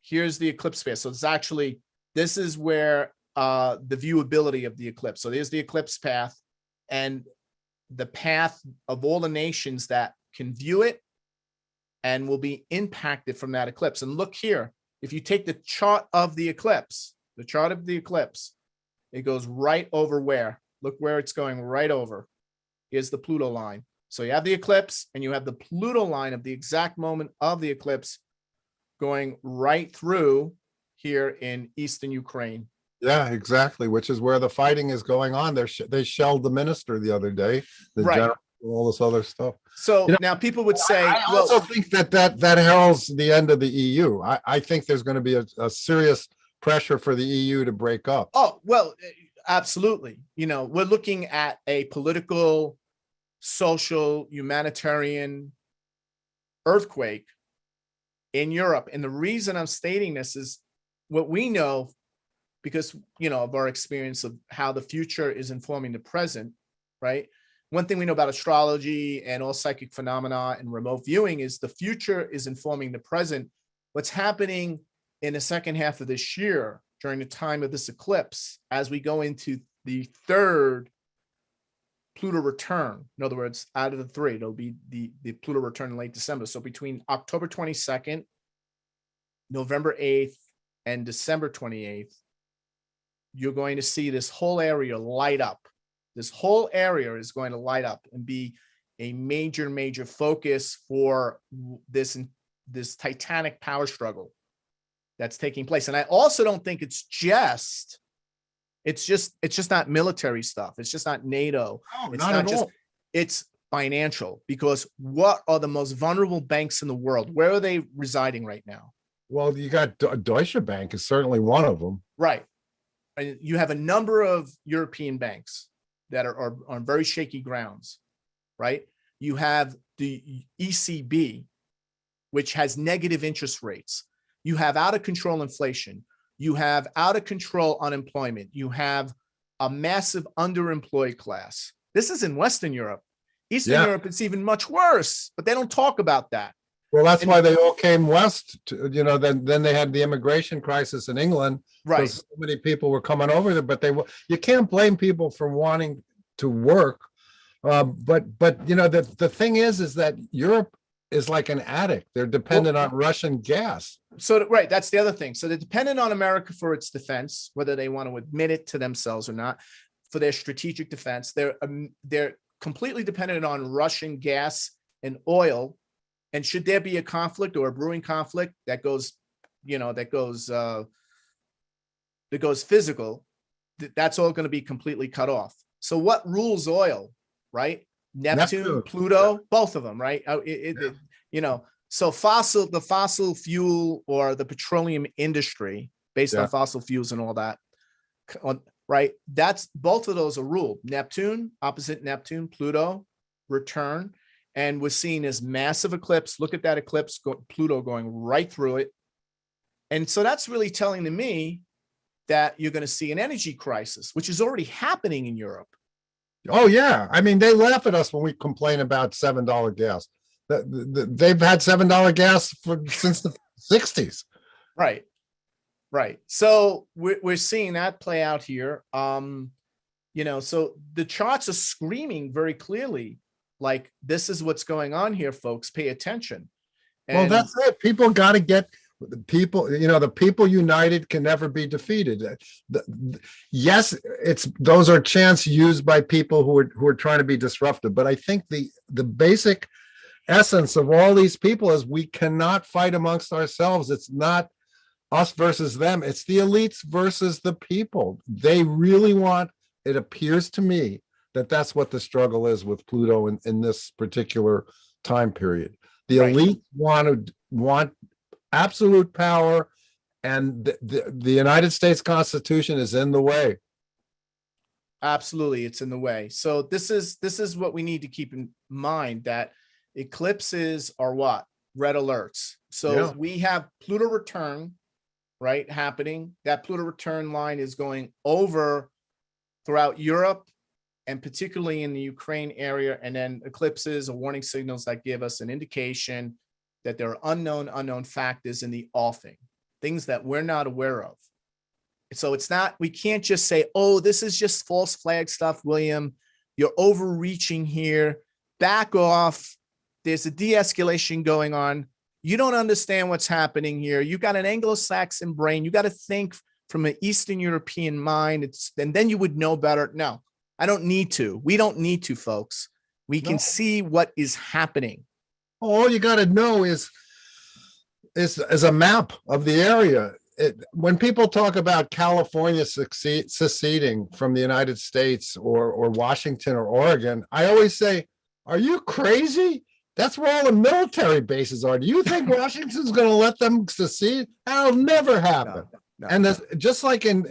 here's the eclipse path. So it's actually, this is where the viewability of the eclipse. So there's the eclipse path, and the path of all the nations that can view it and will be impacted from that eclipse. And look here, if you take the chart of the eclipse, it goes right over where? Look where it's going right over. Here's the Pluto line. So you have the eclipse and you have the Pluto line of the exact moment of the eclipse going right through here in eastern Ukraine. Yeah, exactly. Which is where the fighting is going on. They shelled the minister the other day, the Right. general, all this other stuff. So now people would say, I also think that heralds the end of the EU. I think there's going to be a serious pressure for the EU to break up. oh, well, absolutely. We're looking at a political, social, humanitarian earthquake in Europe. And the reason I'm stating this is what we know, because, of our experience of how the future is informing the present, right? One thing we know about astrology and all psychic phenomena and remote viewing is the future is informing the present. What's happening in the second half of this year during the time of this eclipse, as we go into the third Pluto return. In other words, out of the three, it'll be the Pluto return in late December. So between October 22nd, November 8th, and December 28th, you're going to see this whole area light up. This whole area is going to light up and be a major, major focus for this titanic power struggle that's taking place. And I also don't think it's just not military stuff. It's just not NATO. No, It's not not at just, all. it's financial, because what are the most vulnerable banks in the world? Where are they residing right now? Well, you got Deutsche Bank is certainly one of them. Right. And you have a number of European banks that are on very shaky grounds, right? You have the ECB, which has negative interest rates. You have out of control inflation. You have out of control unemployment. You have a massive underemployed class. This is in Western Europe. Eastern Yeah. Europe, it's even much worse, but they don't talk about that. Well, that's And- why they all came west. Then they had the immigration crisis in England. Right. Because so many people were coming over there, but you can't blame people for wanting to work. But the thing is that Europe is like an addict. They're dependent on Russian gas. So, right, that's the other thing. So they're dependent on America for its defense, whether they want to admit it to themselves or not, for their strategic defense. They're completely dependent on Russian gas and oil. And should there be a conflict or a brewing conflict that goes physical, that's all going to be completely cut off. So what rules oil, right? Neptune, Pluto, both of them, right? So the fossil fuel or the petroleum industry based on fossil fuels and all that, right? That's both of those are ruled. Neptune, opposite Neptune, Pluto, return. And we're seeing this massive eclipse. Look at that eclipse, Pluto going right through it. And so that's really telling to me that you're going to see an energy crisis, which is already happening in Europe. Oh, yeah. I mean, they laugh at us when we complain about $7 gas. They've had $7 gas since the 60s. Right. Right. So we're seeing that play out here. So the charts are screaming very clearly, like, this is what's going on here, folks. Pay attention. Well, that's it. People got to get the people united can never be defeated. Yes, those are chants used by people who are trying to be disruptive. But I think the basic essence of all these people is we cannot fight amongst ourselves. It's not us versus them. It's the elites versus the people. They really want, it appears to me, that's what the struggle is with Pluto in this particular time period. The elite want absolute power, and the United States Constitution is in the way. Absolutely, it's in the way. So this is what we need to keep in mind, that eclipses are what? Red alerts. So we have Pluto return, right, happening. That Pluto return line is going over throughout Europe, and particularly in the Ukraine area, and then eclipses or warning signals that give us an indication that there are unknown factors in the offing, things that we're not aware of. So we can't just say, oh, this is just false flag stuff, William. You're overreaching here. Back off. There's a de-escalation going on. You don't understand what's happening here. You got an Anglo-Saxon brain. You got to think from an Eastern European mind. And then you would know better. No, I don't need to. We don't need to, folks. We can see what is happening. All you got to know is a map of the area. When people talk about California seceding from the United States or Washington or Oregon, I always say, are you crazy? That's where all the military bases are. Do you think Washington's going to let them secede? That'll never happen. No. And just like in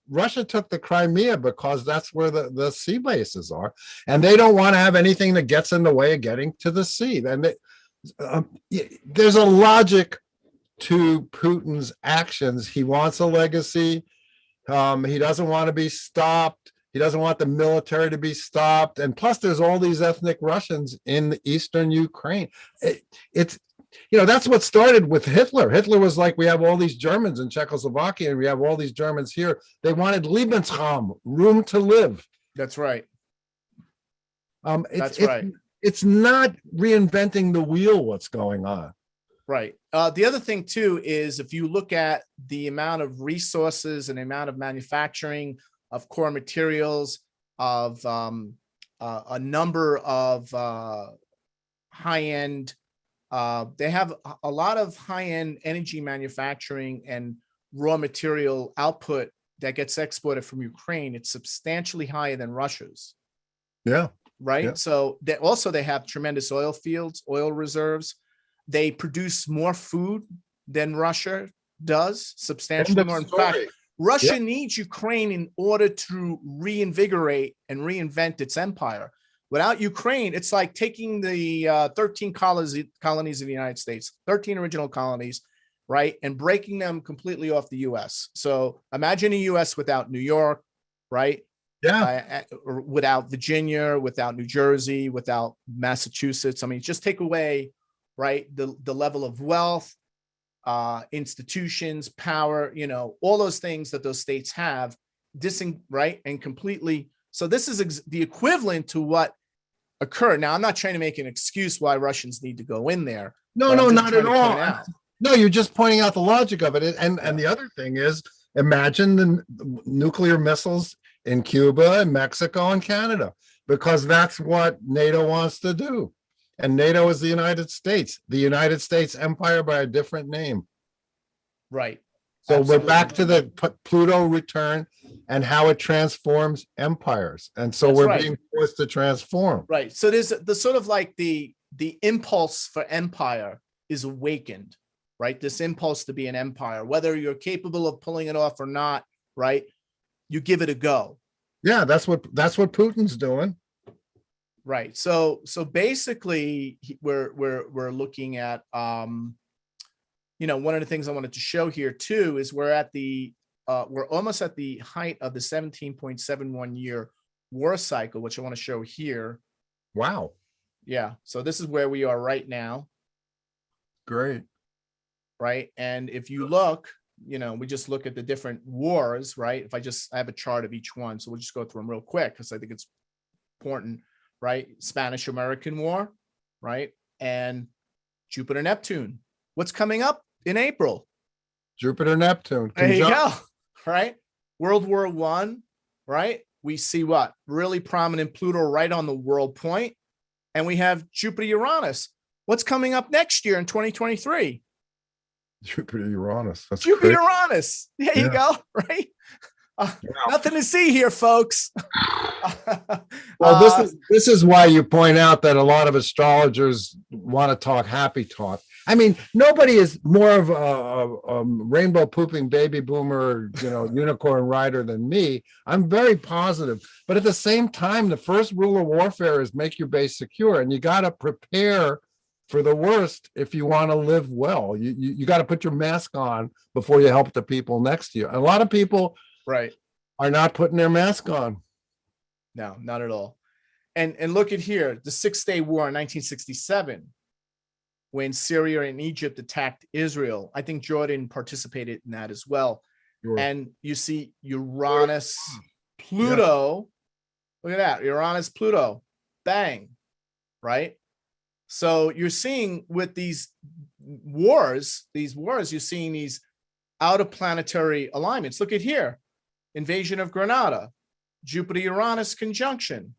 Russia took the Crimea because that's where the sea bases are, and they don't want to have anything that gets in the way of getting to the sea. And there's a logic to Putin's actions. He wants a legacy. He doesn't want to be stopped. He doesn't want the military to be stopped. And plus, there's all these ethnic Russians in the eastern Ukraine. That's what started with Hitler. Hitler was like, we have all these Germans in Czechoslovakia, and we have all these Germans here. They wanted Lebensraum, room to live. That's right. It's That's right. it's not reinventing the wheel. What's going on? Right. The other thing too is if you look at the amount of resources and the amount of manufacturing of core materials, of a number of high-end, they have a lot of high-end energy manufacturing and raw material output that gets exported from Ukraine. It's substantially higher than Russia's. Yeah. Right. Yeah. So they have tremendous oil fields, oil reserves. They produce more food than Russia does, substantially more. In fact, Russia needs Ukraine in order to reinvigorate and reinvent its empire. Without Ukraine, it's like taking the 13 colonies of the United States, 13 original colonies, right, and breaking them completely off the U.S. So imagine a U.S. without New York, right? Yeah. Without Virginia, without New Jersey, without Massachusetts. I mean, just take away, right, the level of wealth, institutions, power, all those things that those states have, right, and completely. So this is the equivalent to what occurred. Now, I'm not trying to make an excuse why Russians need to go in there. No, not at all. No, you're just pointing out the logic of it. And the other thing is, imagine the nuclear missiles in Cuba and Mexico and Canada, because that's what NATO wants to do. And NATO is the United States empire by a different name. Right. So Absolutely. We're back to the Pluto return and how it transforms empires. And so we're being forced to transform. Right. So there's the sort of like the impulse for empire is awakened, right? This impulse to be an empire, whether you're capable of pulling it off or not, right? You give it a go. Yeah, that's what Putin's doing. Right. So basically we're looking at one of the things I wanted to show here too is we're almost at the height of the 17.71 year war cycle, which I want to show here. Wow. Yeah. So this is where we are right now. Great. Right. And if you look, we just look at the different wars, right? I have a chart of each one, so we'll just go through them real quick because I think it's important, right? Spanish-American War, right? And Jupiter-Neptune. What's coming up in April? Jupiter-Neptune. There you go, right? World War I, right? We see what? Really prominent Pluto right on the world point. And we have Jupiter-Uranus. What's coming up next year in 2023? Jupiter-Uranus. Jupiter-Uranus. There you go, right? Nothing to see here, folks. Well, this is why you point out that a lot of astrologers want to talk happy talk. I mean, nobody is more of a rainbow pooping baby boomer, unicorn rider than me. I'm very positive, but at the same time, the first rule of warfare is make your base secure, and you got to prepare for the worst if you want to live well. You got to put your mask on before you help the people next to you. A lot of people are not putting their mask on. No, not at all. And look at here, the 6-Day War in 1967, when Syria and Egypt attacked Israel. I think Jordan participated in that as well. Sure. And you see Uranus, Pluto. Yeah. Look at that, Uranus, Pluto, bang, right? So you're seeing with these wars, you're seeing these out of planetary alignments. Look at here, invasion of Grenada, Jupiter-Uranus conjunction.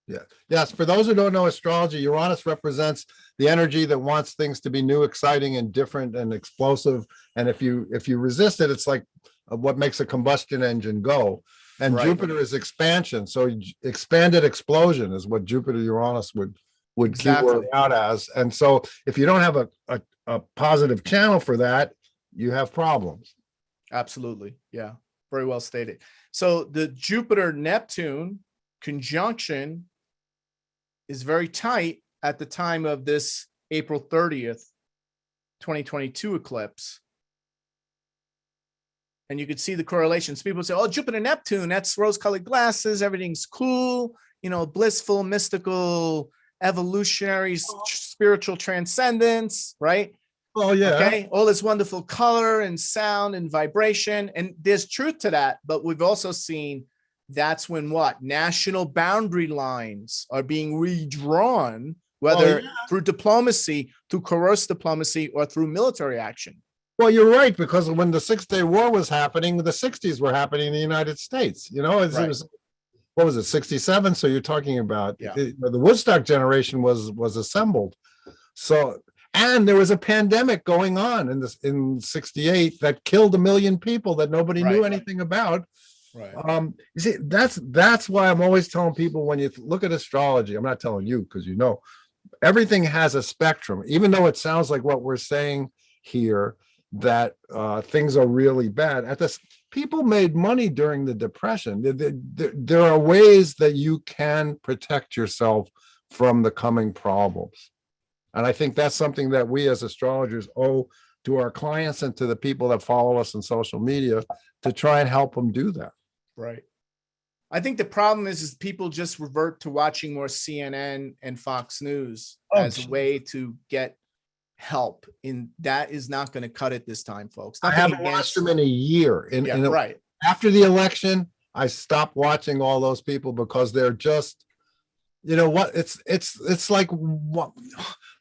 Yeah. Yes. For those who don't know astrology, Uranus represents the energy that wants things to be new, exciting, and different and explosive. And if you resist it, it's like what makes a combustion engine go. And Jupiter is expansion. So expanded explosion is what Jupiter-Uranus would keyword out as. And so if you don't have a positive channel for that, you have problems. Absolutely. Yeah. Very well stated. So the Jupiter-Neptune conjunction is very tight at the time of this April 30th, 2022 eclipse. And you could see the correlations. People say, oh, Jupiter-Neptune, that's rose-colored glasses. Everything's cool, blissful, mystical, evolutionary spiritual transcendence, right? Well, yeah. Okay, all this wonderful color and sound and vibration, and there's truth to that. But we've also seen that's when what national boundary lines are being redrawn, whether through diplomacy, through coerced diplomacy, or through military action. Well, you're right, because when the Six-Day War was happening, the 60s were happening in the United States. You know, it was, what was it, 67? So you're talking about the Woodstock generation was assembled. So, and there was a pandemic going on in 68 that killed 1 million people that nobody knew anything about. Right. You see, that's why I'm always telling people, when you look at astrology, I'm not telling you because you know, everything has a spectrum, even though it sounds like what we're saying here, that things are really bad. At this, people made money during the Depression. There are ways that you can protect yourself from the coming problems. And I think that's something that we as astrologers owe to our clients and to the people that follow us on social media, to try and help them do that. Right. I think the problem is people just revert to watching more CNN and Fox News as a way to get help. And that is not going to cut it this time, folks. I haven't watched them in a year. Right. After the election, I stopped watching all those people because they're just, you know what, it's like what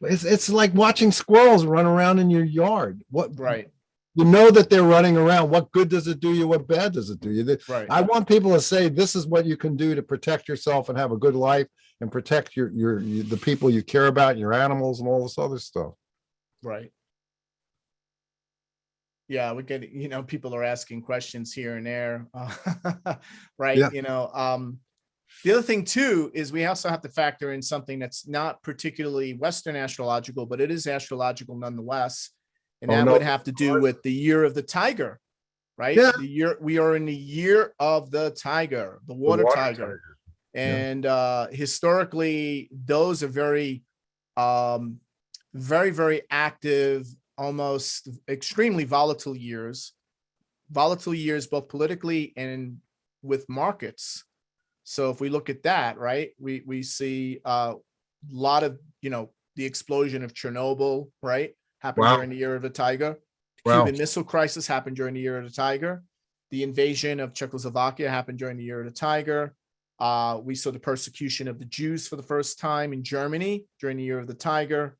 it's like watching squirrels run around in your yard. What, right. You know that they're running around. What good does it do you? What bad does it do you? Right. I want people to say, this is what you can do to protect yourself and have a good life and protect the people you care about, your animals and all this other stuff. Right. Yeah, we get, you know, people are asking questions here and there. Right. Yeah. You know, the other thing too is we also have to factor in something that's not particularly Western astrological, but it is astrological nonetheless. And that would have to do with the year of the tiger, right? Yeah. The year, we are in the year of the tiger, the water tiger. And historically, those are very, very active, almost extremely volatile years, both politically and with markets. So if we look at that, right, we see a lot of, you know, the explosion of Chernobyl, right, happened during the year of the tiger. Cuban Missile Crisis happened during the year of the tiger. The invasion of Czechoslovakia happened during the year of the tiger. We saw the persecution of the Jews for the first time in Germany during the year of the tiger.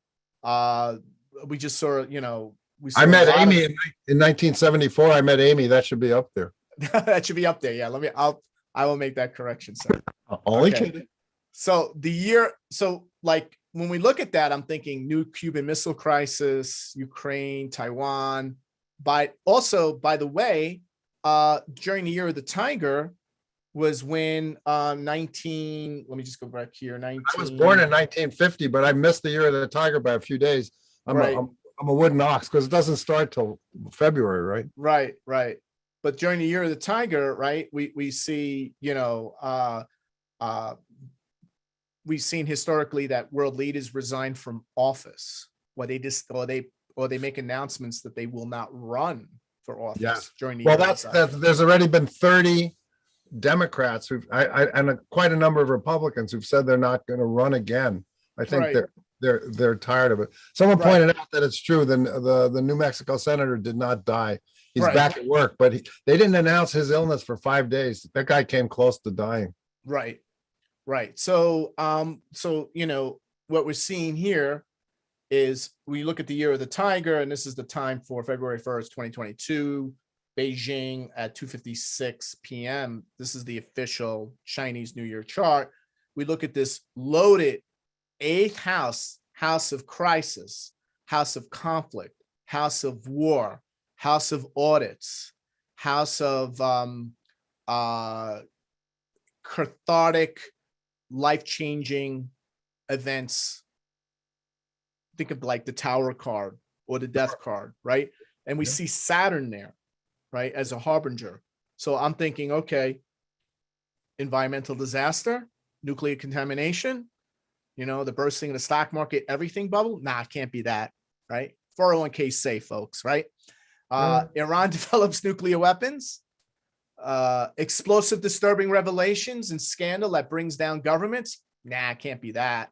We just saw, you know, I met Amy in 1974. I met Amy. That should be up there. That should be up there. Yeah, I will make that correction, sir. Only kidding. So the year, so like when we look at that, I'm thinking new Cuban Missile Crisis, Ukraine, Taiwan. But also, by the way, during the year of the tiger was when let me just go back here. I was born in 1950, but I missed the year of the tiger by a few days. I'm a wooden ox because it doesn't start till February, right? Right. But during the year of the tiger, right, we see, you know, we've seen historically that world leaders resign from office, or they make announcements that they will not run for office during the year. Well, there's already been 30 Democrats and quite a number of Republicans who've said they're not going to run again. I think they're tired of it. Someone pointed out that it's true. The New Mexico senator did not die. He's back at work, but they didn't announce his illness for 5 days. That guy came close to dying. Right. So, you know, what we're seeing here is we look at the year of the tiger, and this is the time for February 1st, 2022, Beijing at 2:56 p.m. This is the official Chinese New Year chart. We look at this loaded 8th house, house of crisis, house of conflict, house of war, house of audits, house of cathartic, life-changing events. Think of like the Tower card or the Death card, right? And we see Saturn there, right, as a harbinger. So I'm thinking, okay, environmental disaster, nuclear contamination, you know, the bursting of the stock market, everything bubble. Nah, it can't be that, right? 401k safe, folks, right? Iran develops nuclear weapons, explosive, disturbing revelations and scandal that brings down governments. Nah, it can't be that.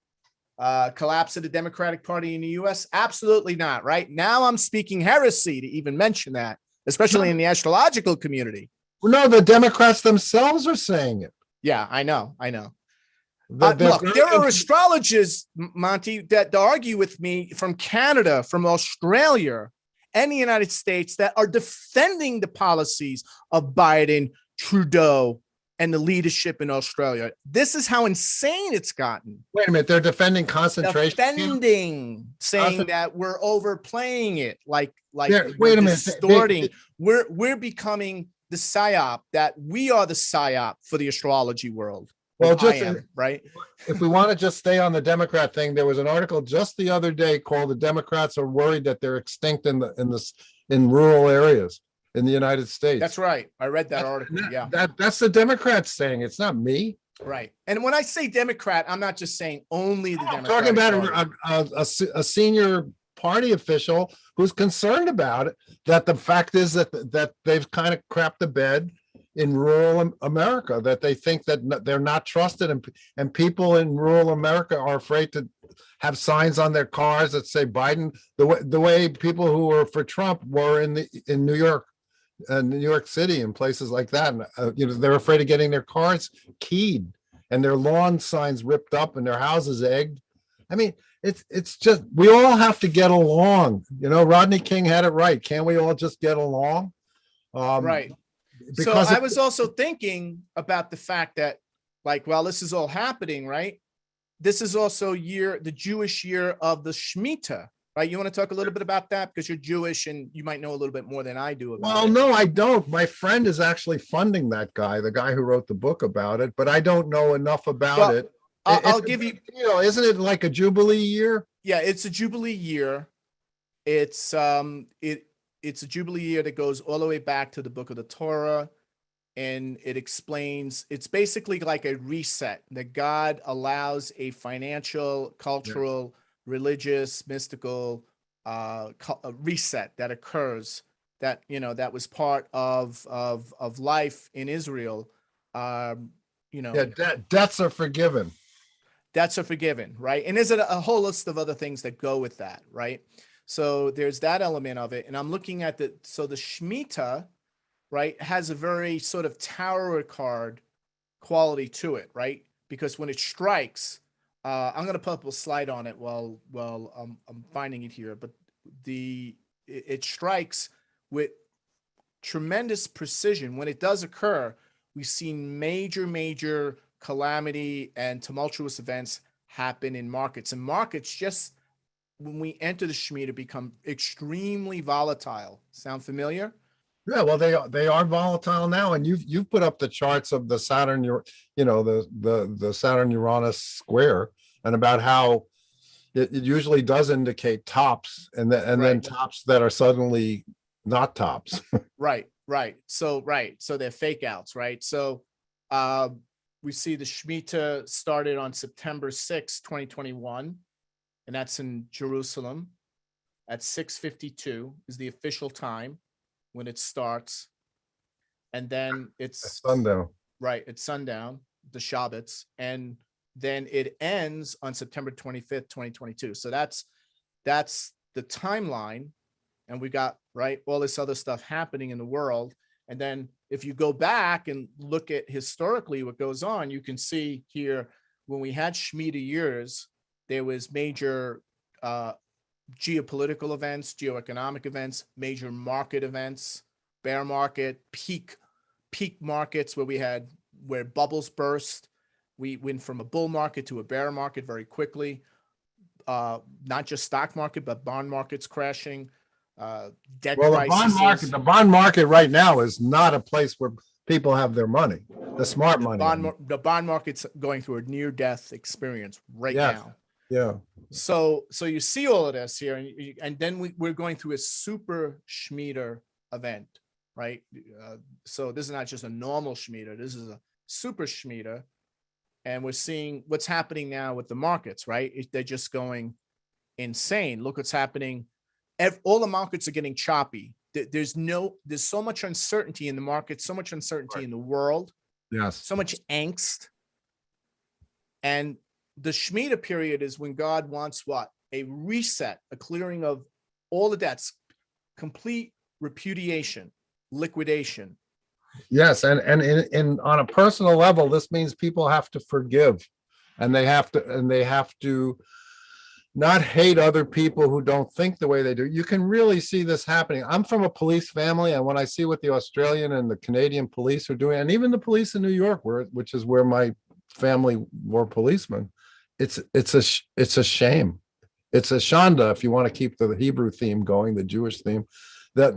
Collapse of the Democratic Party in the US? Absolutely not, right? Now I'm speaking heresy to even mention that, especially in the astrological community. No, the Democrats themselves are saying it. Yeah, I know. They're They're look, there are astrologers, Monty, that argue with me from Canada, from Australia, and the United States that are defending the policies of Biden, Trudeau, and the leadership in Australia. This is how insane it's gotten. Wait a minute, they're defending concentration camps? Saying that we're overplaying it, like wait a minute, distorting. We're becoming the psyop, that we are the psyop for the astrology world. Well, right. If we want to just stay on the Democrat thing, there was an article just the other day called "The Democrats Are Worried That They're Extinct in Rural Areas in the United States." That's right. I read that article. Yeah, that's the Democrats saying. It's not me. Right. And when I say Democrat, I'm not just saying only the I'm Democratic talking about a senior party official who's concerned about it. That the fact is that they've kind of crapped the bed in rural America, that they think that they're not trusted, and people in rural America are afraid to have signs on their cars that say Biden, the way people who were for Trump were in New York, New York City and places like that. And, they're afraid of getting their cars keyed and their lawn signs ripped up and their houses egged. I mean, it's just, we all have to get along. Rodney King had it right. Can't we all just get along? Right. So I was also thinking about the fact that, like, while this is all happening, right, this is also the Jewish year of the Shemitah, right? You want to talk a little bit about that because you're Jewish and you might know a little bit more than I do about it. Well, no, I don't. My friend is actually funding that guy, the guy who wrote the book about it, but I don't know enough about it. I'll give you, isn't it like a Jubilee year? Yeah, it's a Jubilee year. It's a Jubilee year that goes all the way back to the book of the Torah. And it explains, it's basically like a reset that God allows a financial, cultural, religious, mystical reset that occurs, that, that was part of life in Israel. Debts are forgiven. Debts are forgiven, right? And there's a whole list of other things that go with that, right? So there's that element of it. And I'm looking at the Shemitah, right, has a very sort of tarot card quality to it, right? Because when it strikes, I'm going to put up a slide on it while I'm finding it here, but it strikes with tremendous precision. When it does occur, we've seen major calamity and tumultuous events happen in markets. And markets, just when we enter the Shemitah, become extremely volatile. Sound familiar? Yeah, well, they are volatile now, and you've put up the charts of the Saturn, the Saturn Uranus square, and about how it usually does indicate tops, and then tops that are suddenly not tops. Right. So they're fake outs, right? So we see the Shemitah started on September 6, 2021, and that's in Jerusalem at 6:52 is the official time when it starts. And then it's sundown. Right, it's sundown, the Shabbats, and then it ends on September 25th, 2022. So that's the timeline. And we got, right, all this other stuff happening in the world. And then if you go back and look at historically what goes on, you can see here when we had Shemitah years, there was major geopolitical events, geoeconomic events, major market events, bear market, peak markets where bubbles burst. We went from a bull market to a bear market very quickly. Not just stock market, but bond markets crashing. Debt crises. The bond market right now is not a place where people have their money, the smart money. The bond market's going through a near-death experience now. Yeah. So you see all of this here, and then we're going through a super Shemitah event, right? So this is not just a normal Shemitah. This is a super Shemitah, and we're seeing what's happening now with the markets, right? They're just going insane. Look what's happening. All the markets are getting choppy. There's so much uncertainty in the market, so much uncertainty in the world. Yes. So much angst. And the Shemitah period is when God wants what? A reset, a clearing of all the debts, complete repudiation, liquidation. Yes, and in on a personal level, this means people have to forgive, and they have to not hate other people who don't think the way they do. You can really see this happening. I'm from a police family, and when I see what the Australian and the Canadian police are doing, and even the police in New York, which is where my family were policemen, it's a shame. It's a shanda, if you want to keep the Hebrew theme going, the Jewish theme, that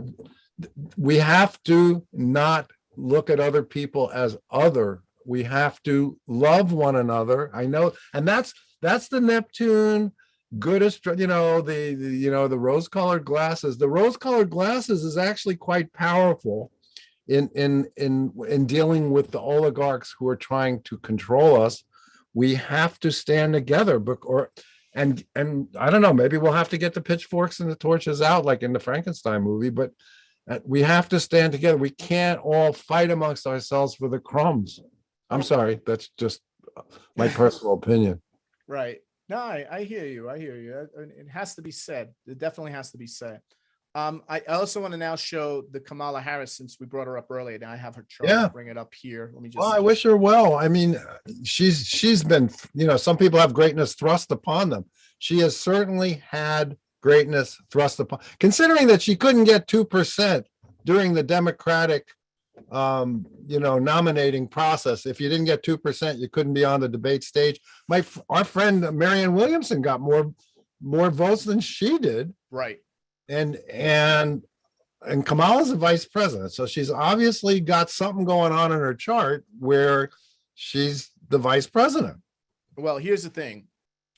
we have to not look at other people as other. We have to love one another. I know, and that's the Neptune goodest, the rose-colored glasses. The rose-colored glasses is actually quite powerful in dealing with the oligarchs who are trying to control us. We have to stand together, and I don't know, maybe we'll have to get the pitchforks and the torches out like in the Frankenstein movie, but we have to stand together. We can't all fight amongst ourselves for the crumbs. I'm sorry, that's just my personal opinion. Right. No, I hear you. I hear you. It has to be said. It definitely has to be said. I also want to now show the Kamala Harris, since we brought her up earlier, and I have her chart. Yeah. I'll bring it up here. Let me just. Well, I wish her well. I mean, she's been, some people have greatness thrust upon them. She has certainly had greatness thrust upon, considering that she couldn't get 2% during the Democratic nominating process. If you didn't get 2%, you couldn't be on the debate stage. Our friend Marianne Williamson got more votes than she did. Right. And Kamala's the vice president, so she's obviously got something going on in her chart where she's the vice president. Well, here's the thing.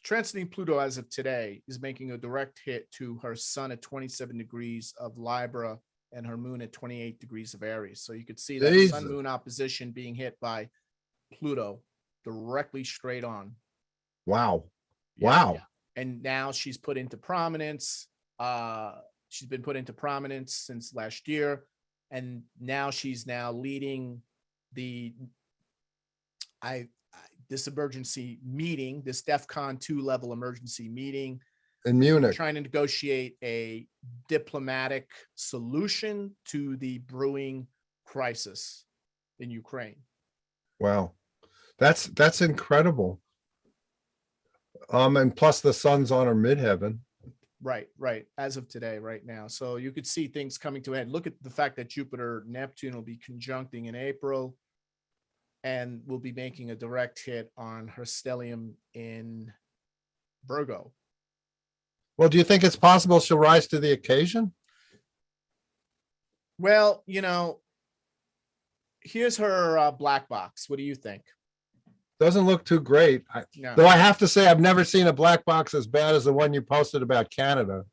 Transiting Pluto as of today is making a direct hit to her sun at 27 degrees of Libra and her moon at 28 degrees of Aries. So you could see that Jesus. sun-moon opposition being hit by Pluto directly straight on. Wow. Yeah. Wow. And now she's put into prominence. She's been put into prominence since last year. And now she's leading this emergency meeting, this DEFCON 2 level emergency meeting In Munich. trying to negotiate a diplomatic solution to the brewing crisis in Ukraine. Wow. That's incredible. And plus the sun's on her midheaven. Right. As of today, right now. So you could see things coming to an end. Look at the fact that Jupiter, Neptune will be conjuncting in April and will be making a direct hit on her stellium in Virgo. Well, do you think it's possible she'll rise to the occasion? Well, here's her black box. What do you think? Doesn't look too great. No. Though I have to say, I've never seen a black box as bad as the one you posted about Canada.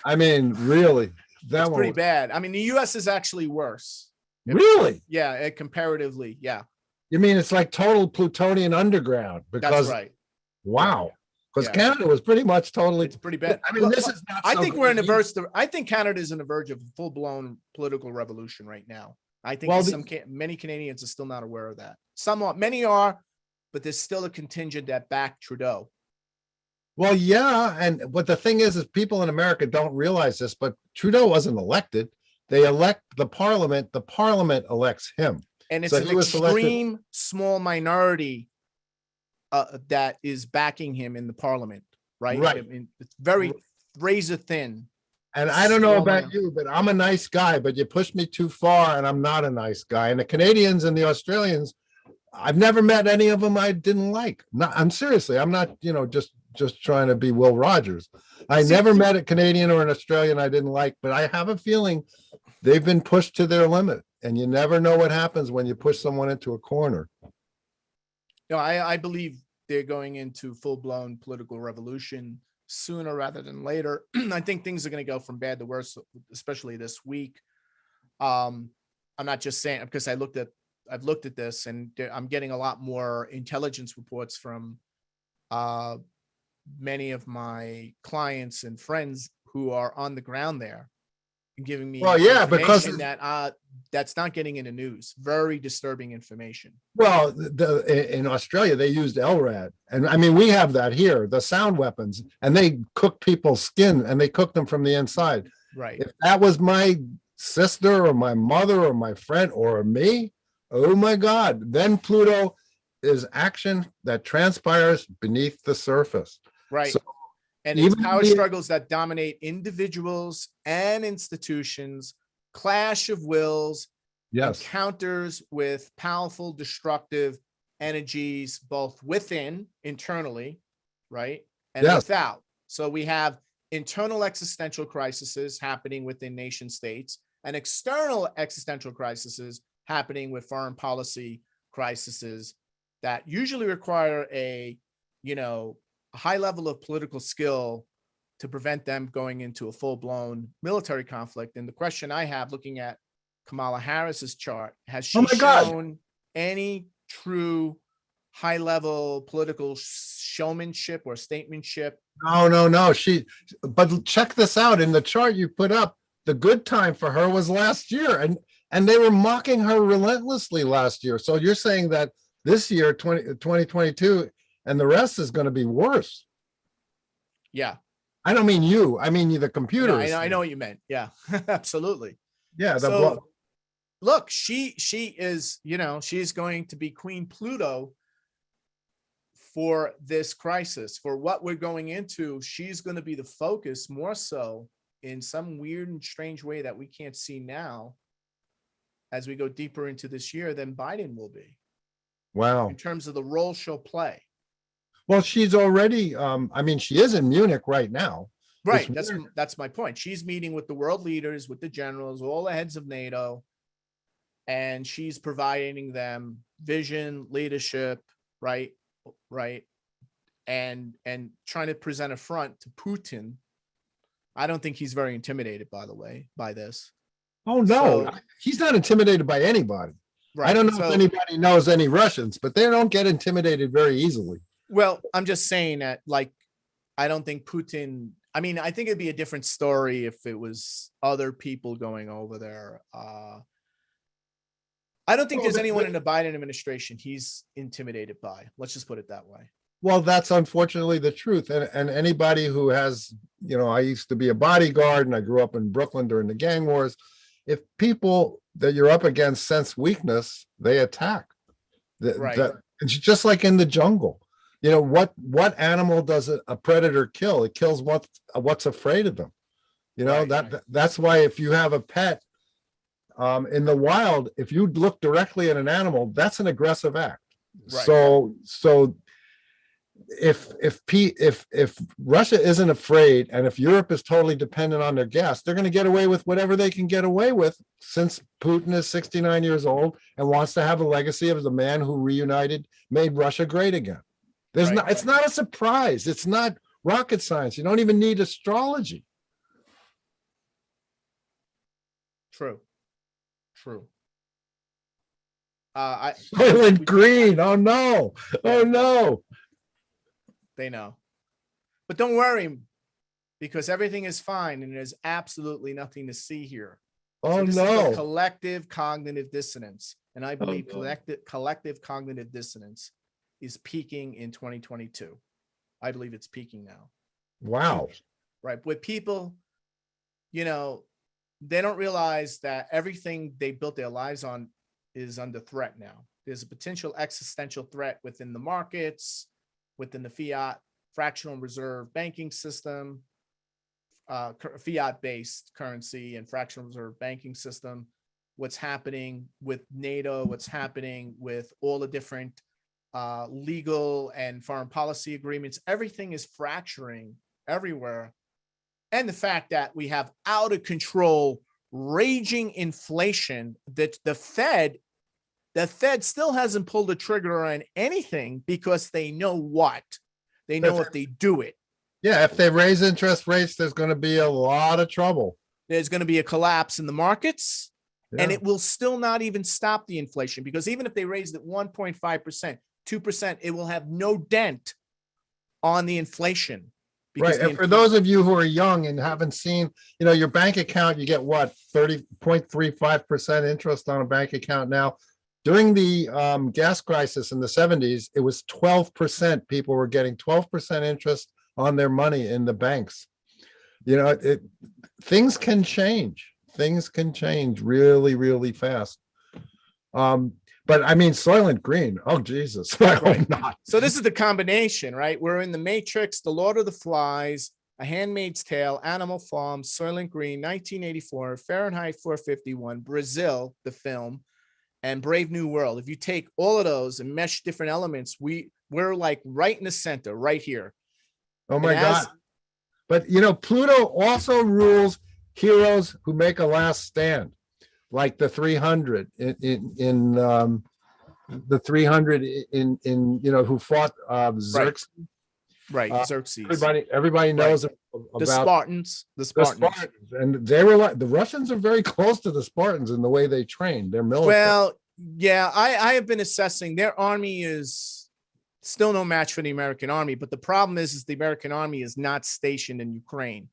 I mean, really, That's pretty bad. I mean, the U.S. is actually worse. Really? Yeah, comparatively, yeah. You mean it's like total plutonian underground? Because, That's right. Wow. Because Yeah. Canada was pretty much totally. It's pretty bad. I mean, this is not. I so think we're in the good. verge. I think Canada is on the verge of full-blown political revolution right now. I think many Canadians are still not aware of that. Many are, but there's still a contingent that back Trudeau. Well, yeah, but the thing is people in America don't realize this, but Trudeau wasn't elected. They elect the parliament. The parliament elects him. And it's So an he was selected- extreme small minority that is backing him in the parliament, right? Right. I mean, it's very razor thin. And I don't know Small about minority. you, but I'm a nice guy, but you push me too far and I'm not a nice guy. And the Canadians and the Australians, I've never met any of them I didn't like. I'm seriously, I'm not, just trying to be Will Rogers. I never met a Canadian or an Australian I didn't like, but I have a feeling they've been pushed to their limit. And you never know what happens when you push someone into a corner. I believe they're going into full-blown political revolution sooner rather than later. I think things are going to go from bad to worse, especially this week. I'm not just saying because I've looked at this and I'm getting a lot more intelligence reports from many of my clients and friends who are on the ground there. and giving me Well, yeah, because information that that's not getting in the news. Very disturbing information. well, in Australia they used LRAD, and I mean we have that here, the sound weapons, and they cook people's skin and they cook them from the inside. Right. If that was my sister or my mother or my friend or me, oh my God, then Pluto is action that transpires beneath the surface. Right. So And it's even power the- struggles that dominate individuals and institutions, clash of wills, Yes, encounters with powerful destructive energies, both within, internally, right? And Yes. without. So we have internal existential crises happening within nation states and external existential crises happening with foreign policy crises that usually require a high level of political skill to prevent them going into a full-blown military conflict. And the question I have looking at Kamala Harris's chart, has she Oh my God. shown any true high-level political showmanship or statementship? no. But check this out in the chart you put up. The good time for her was last year, and they were mocking her relentlessly last year. So you're saying that this year, 2022, and the rest is going to be worse. Yeah, I don't mean you. I mean the computer. no, I know what you meant. Yeah, absolutely. Yeah. So look, she is, she's going to be Queen Pluto for this crisis, for what we're going into. She's going to be the focus more so in some weird and strange way that we can't see now as we go deeper into this year than Biden will be Wow. in terms of the role she'll play. Well, she's already. I mean, she is in Munich right now. Right. It's weird. That's my point. She's meeting with the world leaders, with the generals, all the heads of NATO, and she's providing them vision, leadership, right, and trying to present a front to Putin. I don't think he's very intimidated, by the way, by this. Oh no, So- he's not intimidated by anybody. Right. I don't know So- if anybody knows any Russians, but they don't get intimidated very easily. Well, I'm just saying that, like, I don't think Putin. I mean, I think it'd be a different story if it was other people going over there. I don't think Well, there's the- anyone in the Biden administration he's intimidated by. Let's just put it that way. Well, that's unfortunately the truth. And anybody who has, I used to be a bodyguard and I grew up in Brooklyn during the gang wars. If people that you're up against sense weakness, they attack. Right. It's just like in the jungle. What animal does a predator kill? It kills what's afraid of them. Right. That's why if you have a pet in the wild, if you look directly at an animal, that's an aggressive act. Right. So if Russia isn't afraid, and if Europe is totally dependent on their gas, they're going to get away with whatever they can get away with, since Putin is 69 years old and wants to have a legacy of the man who made Russia great again. Right. It's not a surprise. It's not rocket science. You don't even need astrology. True. Soylent Green. Oh no. Oh no. They know, but don't worry, because everything is fine and there's absolutely nothing to see here. Oh So this is the no. collective cognitive dissonance, and I believe no. collective cognitive dissonance is peaking in 2022. I believe it's peaking now. Wow. Right, with people, they don't realize that everything they built their lives on is under threat now. There's a potential existential threat within the markets, within the fiat fractional reserve banking system, fiat-based currency and fractional reserve banking system, what's happening with NATO, what's happening with all the different legal and foreign policy agreements. Everything is fracturing everywhere. And the fact that we have out of control, raging inflation, that the Fed still hasn't pulled the trigger on anything, because they know what? They know if they do it, Yeah, if they raise interest rates, there's going to be a lot of trouble. there's going to be a collapse in the markets, and Yeah. it will still not even stop the inflation, because even if they raised it 1.5%, 2%, it will have no dent on the inflation, because Right. And for those of you who are young and haven't seen, your bank account, you get what, 30.35% interest on a bank account now. During the gas crisis in the 70s, it was 12%. People were getting 12% interest on their money in the banks. Things can change. Things can change really, really fast. But I mean, Soylent Green. Oh, Jesus. I hope not. So this is the combination, right? We're in the Matrix, The Lord of the Flies, A Handmaid's Tale, Animal Farm, Soylent Green, 1984, Fahrenheit 451, Brazil, the film, and Brave New World. If you take all of those and mesh different elements, we're like right in the center, right here. Oh my God. But Pluto also rules heroes who make a last stand, like the 300 in the 300 in who fought Xerxes. Right, Xerxes. Everybody knows about the Spartans. And they were like, the Russians are very close to the Spartans in the way they train. Their military. Well, yeah, I have been assessing their army is still no match for the American army, but the problem is the American army is not stationed in Ukraine.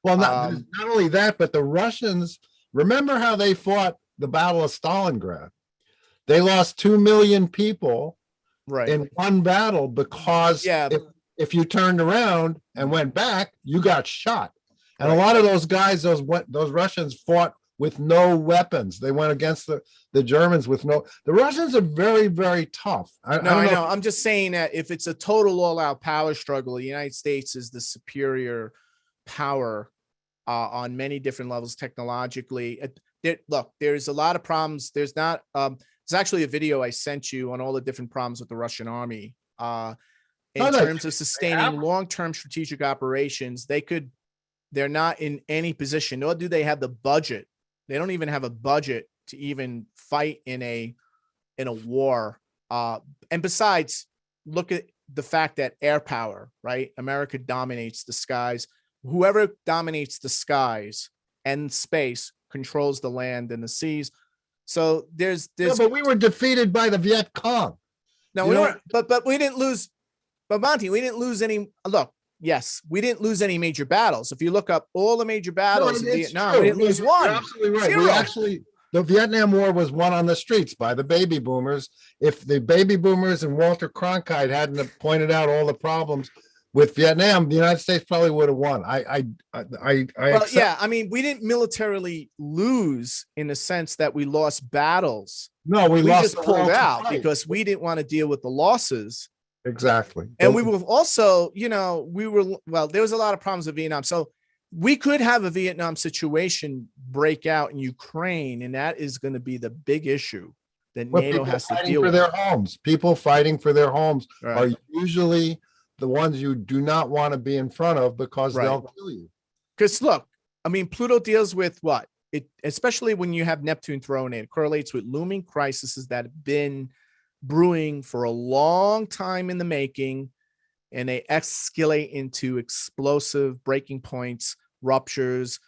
Well, not only that, but the Russians, remember how they fought the Battle of Stalingrad? They lost 2 million people in one battle because if you turned around and went back, you got shot. And a lot of those guys, those Russians fought with no weapons. They went against the Germans with no. The Russians are very, very tough. I know. I'm just saying that if it's a total all-out power struggle, the United States is the superior power on many different levels technologically. Look, there's a lot of problems. There's actually a video I sent you on all the different problems with the Russian army. In terms of sustaining long-term strategic operations, they're not in any position, nor do they have the budget. They don't even have a budget to even fight in a war. And besides, look at the fact that air power, right? America dominates the skies. Whoever dominates the skies and space controls the land and the seas. So there's but we were defeated by the Viet Cong. No, we weren't, but we didn't lose. But Monty, we didn't lose any. Look, yes, we didn't lose any major battles. If you look up all the major battles in Vietnam, we didn't lose one. You're absolutely right. Zero. The Vietnam War was won on the streets by the baby boomers. If the baby boomers and Walter Cronkite hadn't have pointed out all the problems with Vietnam, the United States probably would have won. Yeah, I mean, we didn't militarily lose in the sense that we lost battles. No, we just pulled out because we didn't want to deal with the losses. Exactly. And we were also, there was a lot of problems with Vietnam. So we could have a Vietnam situation break out in Ukraine, and that is going to be the big issue that NATO has to deal with. Their homes. People fighting for their homes are usually the ones you do not want to be in front of because they'll kill you. Because look, I mean, Pluto deals with what? Especially when you have Neptune thrown in, it correlates with looming crises that have been brewing for a long time in the making, and they escalate into explosive breaking points, ruptures,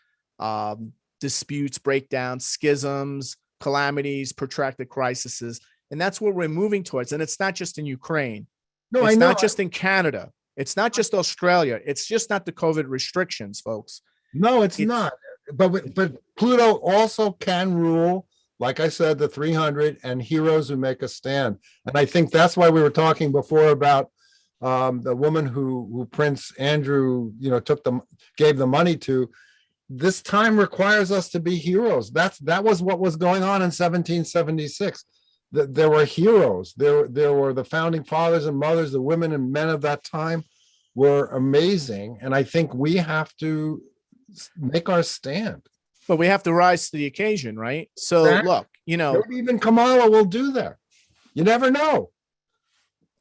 disputes, breakdowns, schisms, calamities, protracted crises. And that's what we're moving towards. And it's not just in Ukraine. No, it's not just in Canada. It's not just Australia. It's just not the COVID restrictions, folks. No, it's not. But Pluto also can rule, like I said, the 300 and heroes who make a stand. And I think that's why we were talking before about the woman who Prince Andrew, gave the money to. This time requires us to be heroes. That was what was going on in 1776. There were heroes. There were the founding fathers and mothers, the women and men of that time were amazing. And I think we have to make our stand. But we have to rise to the occasion, right? So look, maybe even Kamala will do that. You never know.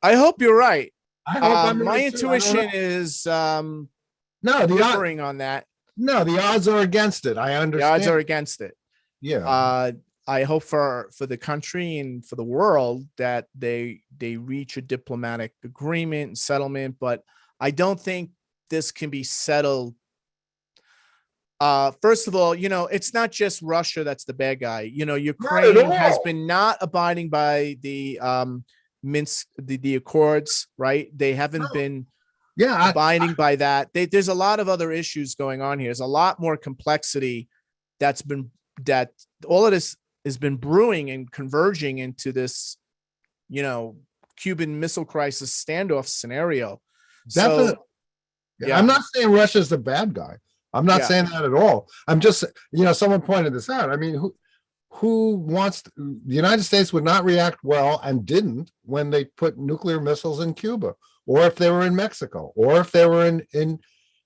I hope you're right. I hope my intuition is differing on that. No, the odds are against it. I understand. The odds are against it. Yeah. I hope for the country and for the world that they reach a diplomatic agreement and settlement, but I don't think this can be settled. First of all, it's not just Russia that's the bad guy. Ukraine has been not abiding by the Minsk, the Accords, right? They haven't been Yeah, abiding by that. There's a lot of other issues going on here. There's a lot more complexity that all of this has been brewing and converging into this, Cuban Missile Crisis standoff scenario. definitely. So, yeah. I'm not saying Russia's the bad guy. I'm not Yeah. saying that at all. I'm just, someone pointed this out. I mean, who wants the United States would not react well and didn't when they put nuclear missiles in Cuba, or if they were in Mexico, or if they were in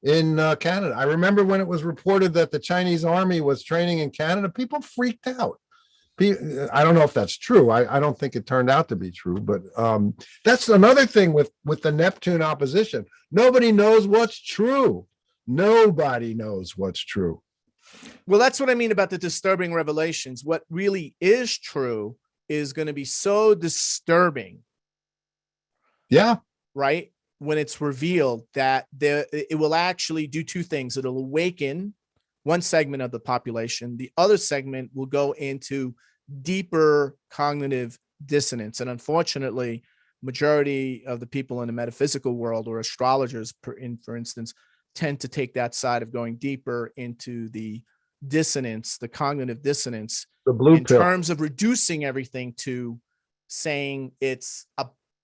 Canada. I remember when it was reported that the Chinese army was training in Canada, people freaked out. I don't know if that's true. I don't think it turned out to be true, but that's another thing with the Neptune opposition. Nobody knows what's true. Nobody knows what's true. Well, that's what I mean about the disturbing revelations. What really is true is going to be so disturbing. Yeah. Right? When it's revealed that it will actually do two things. It'll awaken one segment of the population. The other segment will go into deeper cognitive dissonance. And unfortunately, majority of the people in the metaphysical world, or astrologers, for instance, tend to take that side of going deeper into the dissonance, the cognitive dissonance, The blue in pill. terms of reducing everything to saying this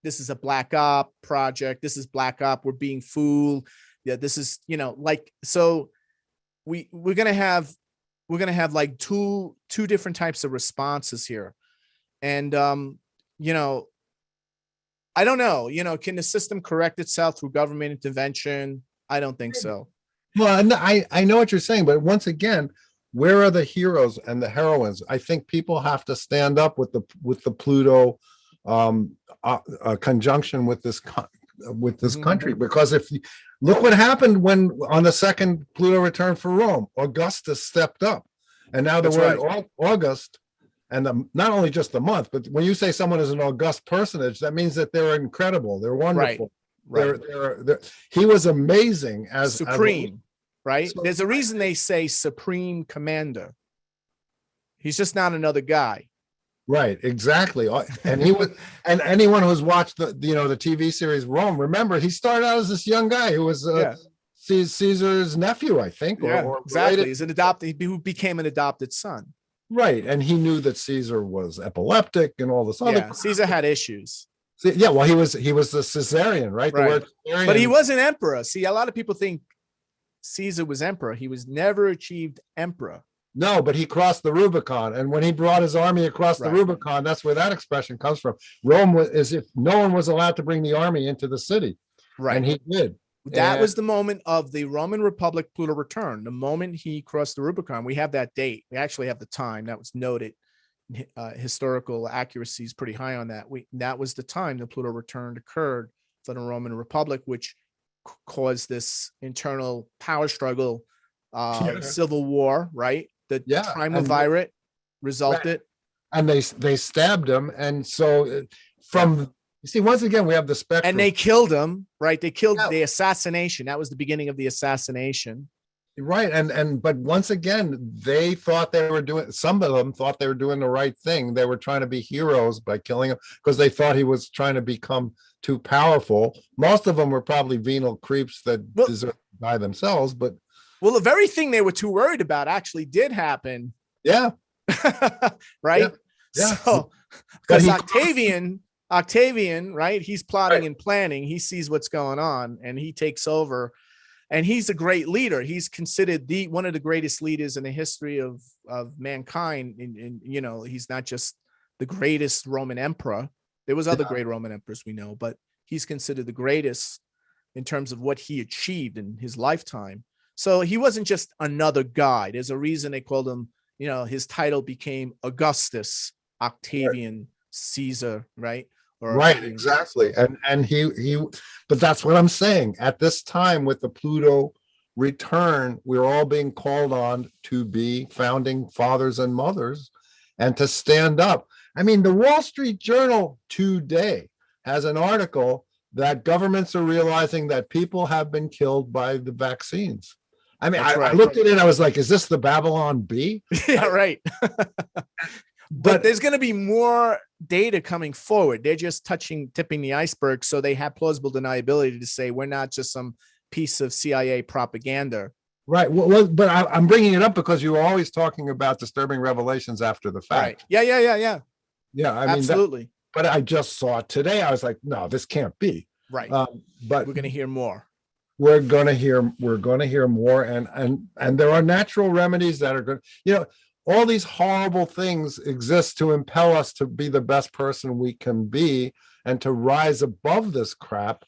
is a black op project. This is black op. We're being fooled. Yeah, this is, so we're gonna have like two different types of responses here, and I don't know. Can the system correct itself through government intervention? I don't think so. Well, I know what you're saying, but once again, where are the heroes and the heroines? I think people have to stand up with the Pluto conjunction with this country, because if you look what happened when on the second Pluto return for Rome, Augustus stepped up, and now the word August, and not only just the month, but when you say someone is an august personage, that means that they're incredible, they're wonderful. Right. He was amazing as supreme, right? So, There's a reason they say supreme commander. He's just not another guy. Right, exactly. And he was, and anyone who's watched the TV series Rome, remember he started out as this young guy who was Caesar's nephew, I think. Or exactly. He's an adopted, who became an adopted son. Right, and he knew that Caesar was epileptic and all this other. Caesar had issues. Yeah, well, he was the Caesarian, right? The word Caesarian. But he wasn't emperor. See, a lot of people think Caesar was emperor. He was never achieved emperor. No, but he crossed the Rubicon, and when he brought his army across the Rubicon, that's where that expression comes from. Rome was as if no one was allowed to bring the army into the city, and he did. That was the moment of the Roman Republic Pluto return. The moment he crossed the Rubicon, we have that date. We actually have the time that was noted. Historical accuracy is pretty high on that. That was the time the Pluto return occurred for the Roman Republic, which caused this internal power struggle, civil war, right? The triumvirate resulted. And they stabbed him. And so you see, once again, we have the spectrum. And they killed him, right? They killed the assassination. That was the beginning of the assassination. Right. But once again, they thought some of them thought they were doing the right thing. They were trying to be heroes by killing him because they thought he was trying to become too powerful. Most of them were probably venal creeps that deserve to die themselves. But the very thing they were too worried about actually did happen. Yeah. Right. Yeah. So, because Octavian, right? He's plotting and planning. He sees what's going on and he takes over. And he's a great leader. He's considered one of the greatest leaders in the history of mankind. And he's not just the greatest Roman emperor. There was other great Roman emperors we know, but he's considered the greatest in terms of what he achieved in his lifetime. So he wasn't just another guy. There's a reason they called him, his title became Augustus, Octavian, Caesar, right? Right, exactly. And he but that's what I'm saying. At this time with the Pluto return, we're all being called on to be founding fathers and mothers and to stand up. I mean, the Wall Street Journal today has an article that governments are realizing that people have been killed by the vaccines. I mean, I looked at it, I was like, is this the Babylon Bee? Yeah, right. But there's going to be more data coming forward. They're just tipping the iceberg. So they have plausible deniability to say we're not just some piece of CIA propaganda. Right. Well, but I'm bringing it up because you were always talking about disturbing revelations after the fact. Right. Yeah. Yeah. I mean, absolutely. but I just saw it today. I was like, no, this can't be. Right. But we're going to hear more. We're going to hear more. And there are natural remedies that are good. All these horrible things exist to impel us to be the best person we can be and to rise above this crap.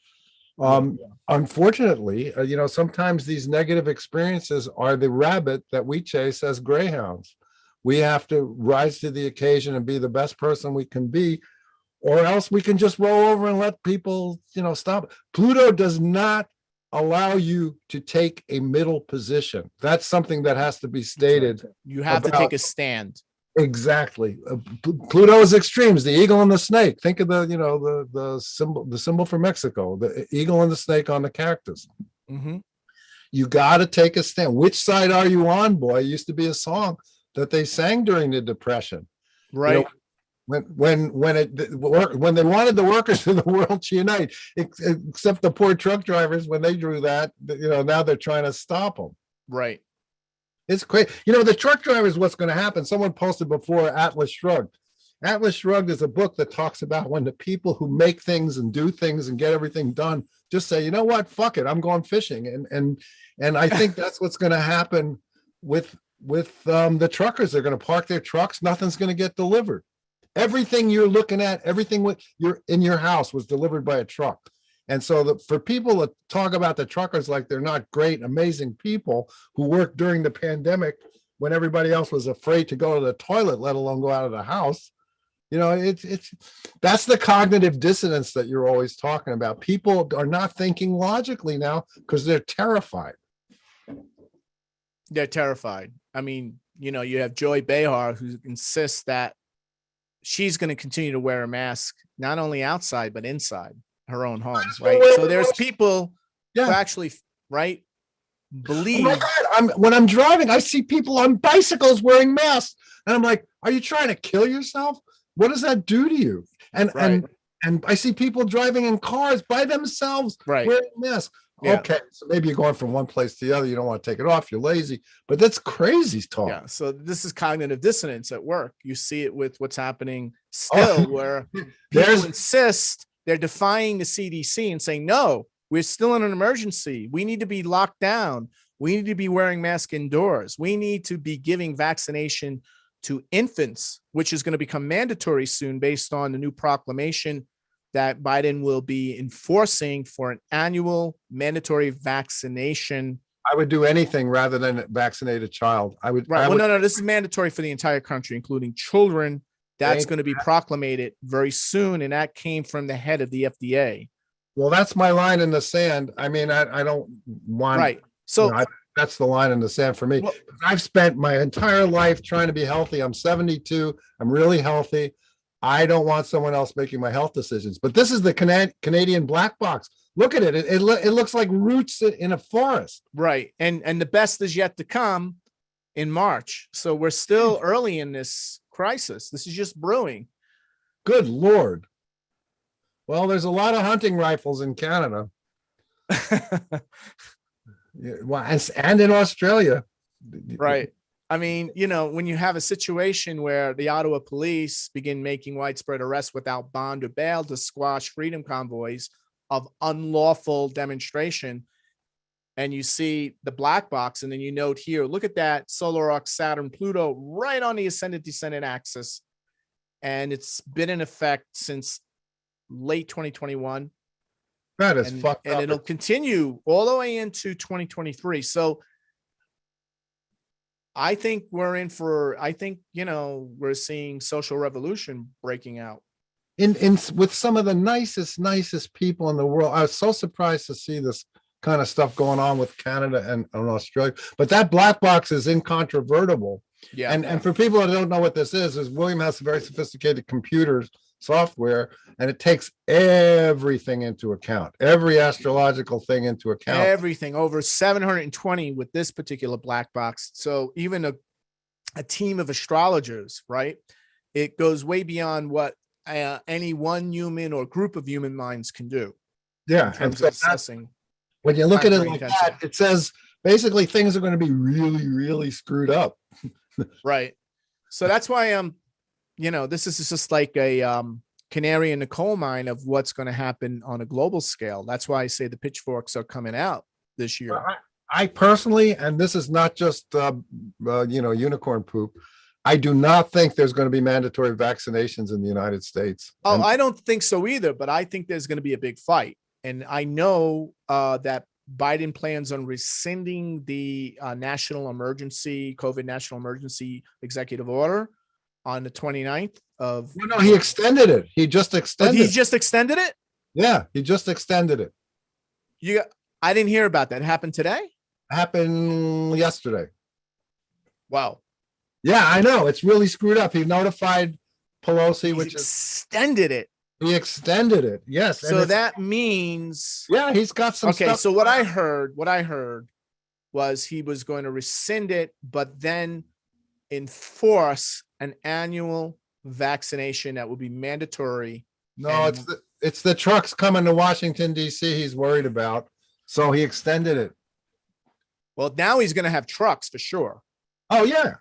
Unfortunately, sometimes these negative experiences are the rabbit that we chase as greyhounds. We have to rise to the occasion and be the best person we can be, or else we can just roll over and let people, stop. Pluto does not allow you to take a middle position. That's something that has to be stated. You have to take a stand. Exactly. Pluto is extremes, the eagle and the snake. Think of the symbol for Mexico, the eagle and the snake on the cactus. Mm-hmm. You got to take a stand. Which side are you on, boy? It used to be a song that they sang during the Depression. Right. When they wanted the workers of the world to unite, except the poor truck drivers, when they drew that, now they're trying to stop them. Right. It's crazy. The truck drivers, what's going to happen? Someone posted before Atlas Shrugged. Atlas Shrugged is a book that talks about when the people who make things and do things and get everything done just say, you know what, fuck it, I'm going fishing. And I think that's what's going to happen with the truckers. They're going to park their trucks. Nothing's going to get delivered. Everything you're looking at, everything you're in your house was delivered by a truck. And so for people to talk about the truckers like they're not great, amazing people who worked during the pandemic when everybody else was afraid to go to the toilet, let alone go out of the house, that's the cognitive dissonance that you're always talking about. People are not thinking logically now because they're terrified. They're terrified. I mean, you have Joy Behar who insists that she's going to continue to wear a mask, not only outside, but inside her own home. Right. So there's people who actually, right, believe. Oh my God, when I'm driving, I see people on bicycles wearing masks. And I'm like, are you trying to kill yourself? What does that do to you? And I see people driving in cars by themselves wearing masks. Yeah. Okay, so maybe you're going from one place to the other. You don't want to take it off. You're lazy, but that's crazy talk. Yeah. So this is cognitive dissonance at work. You see it with what's happening still, where people insist they're defying the CDC and saying, no, we're still in an emergency. We need to be locked down. We need to be wearing masks indoors. We need to be giving vaccination to infants, which is going to become mandatory soon based on the new proclamation that Biden will be enforcing for an annual mandatory vaccination. I would do anything rather than vaccinate a child. No, this is mandatory for the entire country, including children. That's going to be proclamated very soon. And that came from the head of the FDA. Well, that's my line in the sand. I mean, I don't want. Right. So that's the line in the sand for me. Well, I've spent my entire life trying to be healthy. I'm 72. I'm really healthy. I don't want someone else making my health decisions. But this is the Canadian black box. Look at it. It looks like roots in a forest. Right. And the best is yet to come in March. So we're still early in this crisis. This is just brewing. Good Lord. Well, there's a lot of hunting rifles in Canada. And in Australia. Right. I mean, when you have a situation where the Ottawa police begin making widespread arrests without bond or bail to squash freedom convoys of unlawful demonstration, and you see the black box, and then you note here, look at that solar arc Saturn Pluto right on the ascendant descendant axis. And it's been in effect since late 2021. That is fucked up. And it'll continue all the way into 2023. So I think we're seeing social revolution breaking out. In with some of the nicest people in the world. I was so surprised to see this kind of stuff going on with Canada and Australia. But that black box is incontrovertible. Yeah. And for people that don't know what this is William has very sophisticated computers software, and it takes everything into account, every astrological thing into account. Everything, over 720 with this particular black box. So even a team of astrologers, right, it goes way beyond what any one human or group of human minds can do Yeah. in And terms so of assessing. when you look at it planetary like intensity. that, it says basically things are going to be really, really screwed up. Right. So that's why this is just like a canary in the coal mine of what's going to happen on a global scale. That's why I say the pitchforks are coming out this year. I personally, and this is not just unicorn poop, I do not think there's going to be mandatory vaccinations in the United States. Oh, And I don't think so either, but I think there's going to be a big fight. And I know that Biden plans on rescinding the COVID national emergency executive order on the 29th of. no, he extended it. He just Oh, extended he it. just extended it? Yeah, he just extended it. I didn't hear about that. It happened today? Happened yesterday. Wow. Yeah, I know. It's really screwed up. He notified Pelosi, He's which extended it. he extended it. Yes. So that means. Yeah, he's got some Okay, stuff. so what I heard was he was going to rescind it, but then enforce an annual vaccination that will be mandatory. No, it's the trucks coming to Washington, D.C. he's worried about. So he extended it. Well, now he's going to have trucks for sure. Oh, yeah.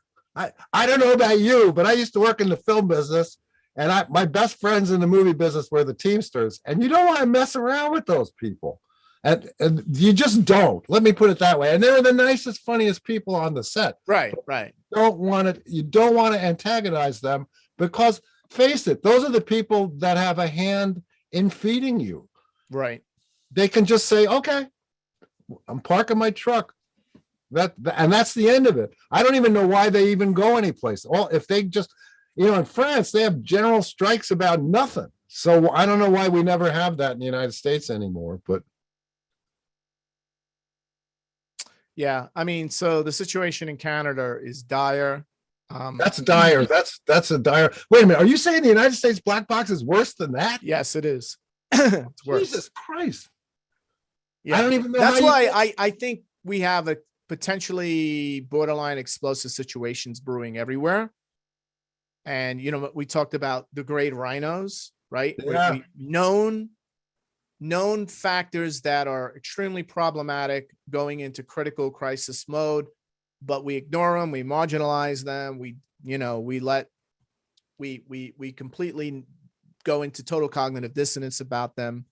I don't know about you, but I used to work in the film business, and my best friends in the movie business were the Teamsters, and you don't want to mess around with those people. And you just don't. Let me put it that way. And they were the nicest, funniest people on the set. Right. You don't want to antagonize them because, face it, those are the people that have a hand in feeding you. Right. They can just say, okay, I'm parking my truck. And that's the end of it. I don't even know why they even go anyplace. Well, if they just, in France, they have general strikes about nothing. So I don't know why we never have that in the United States anymore, but. Yeah. I mean, so the situation in Canada is dire. That's dire. That's a dire. Wait a minute. Are you saying the United States black box is worse than that? Yes, it is. It's worse. Jesus Christ. Yeah. I don't even know. That's why I think we have a potentially borderline explosive situations brewing everywhere. And, we talked about the great rhinos, right? Yeah. Known factors that are extremely problematic going into critical crisis mode, but we ignore them, we marginalize them, we completely go into total cognitive dissonance about them.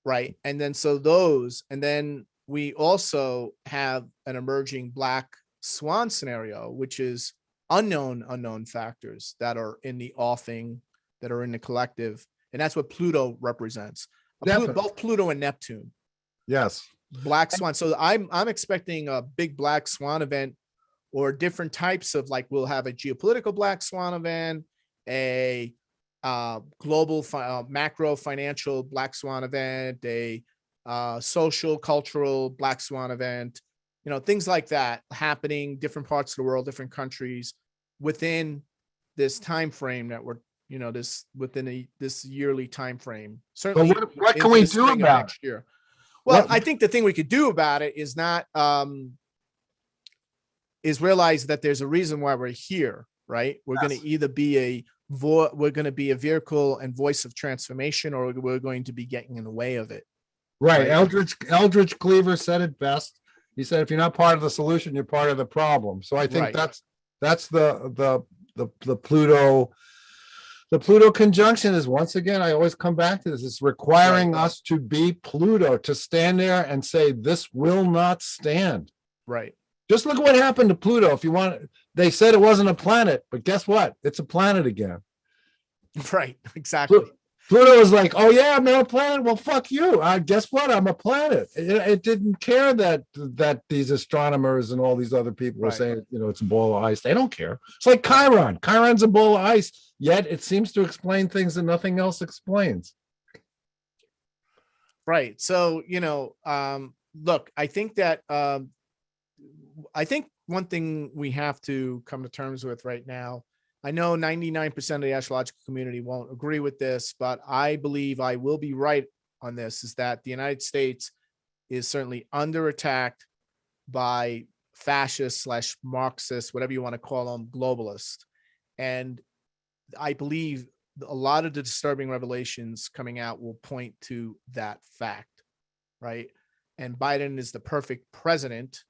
Right. And then we also have an emerging black swan scenario, which is unknown factors that are in the offing, that are in the collective. And that's what Pluto represents. Both Pluto and Neptune. Yes. Black swan. So I'm expecting a big black swan event, or different types of, like, we'll have a geopolitical black swan event, a global macro financial black swan event, a social cultural black swan event, things like that happening, different parts of the world, different countries within this time frame that we're this yearly time frame. Certainly, what can we do about next year? Well, I think the thing we could do about it is not is realize that there's a reason why we're here, right? We're going to either be we're going to be a vehicle and voice of transformation, or we're going to be getting in the way of it. Right. Eldridge Cleaver said it best. He said, if you're not part of the solution, you're part of the problem. So I think that's the Pluto. The Pluto conjunction is, once again, I always come back to this. It's requiring us to be Pluto, to stand there and say, this will not stand. Right. Just look at what happened to Pluto. If you want, they said it wasn't a planet, but guess what? It's a planet again. Right. Exactly. Pluto was like, oh yeah, I'm not a planet. Well, fuck you. Guess what? I'm a planet. It didn't care that these astronomers and all these other people were saying, it's a ball of ice. They don't care. It's like Chiron. Chiron's a ball of ice, yet it seems to explain things that nothing else explains. Right. So, look, I think that one thing we have to come to terms with right now, I know 99% of the astrological community won't agree with this, but I believe I will be right on this, is that the United States is certainly under attack by fascist / Marxist, whatever you want to call them, globalists. And I believe a lot of the disturbing revelations coming out will point to that fact, right? And Biden is the perfect president,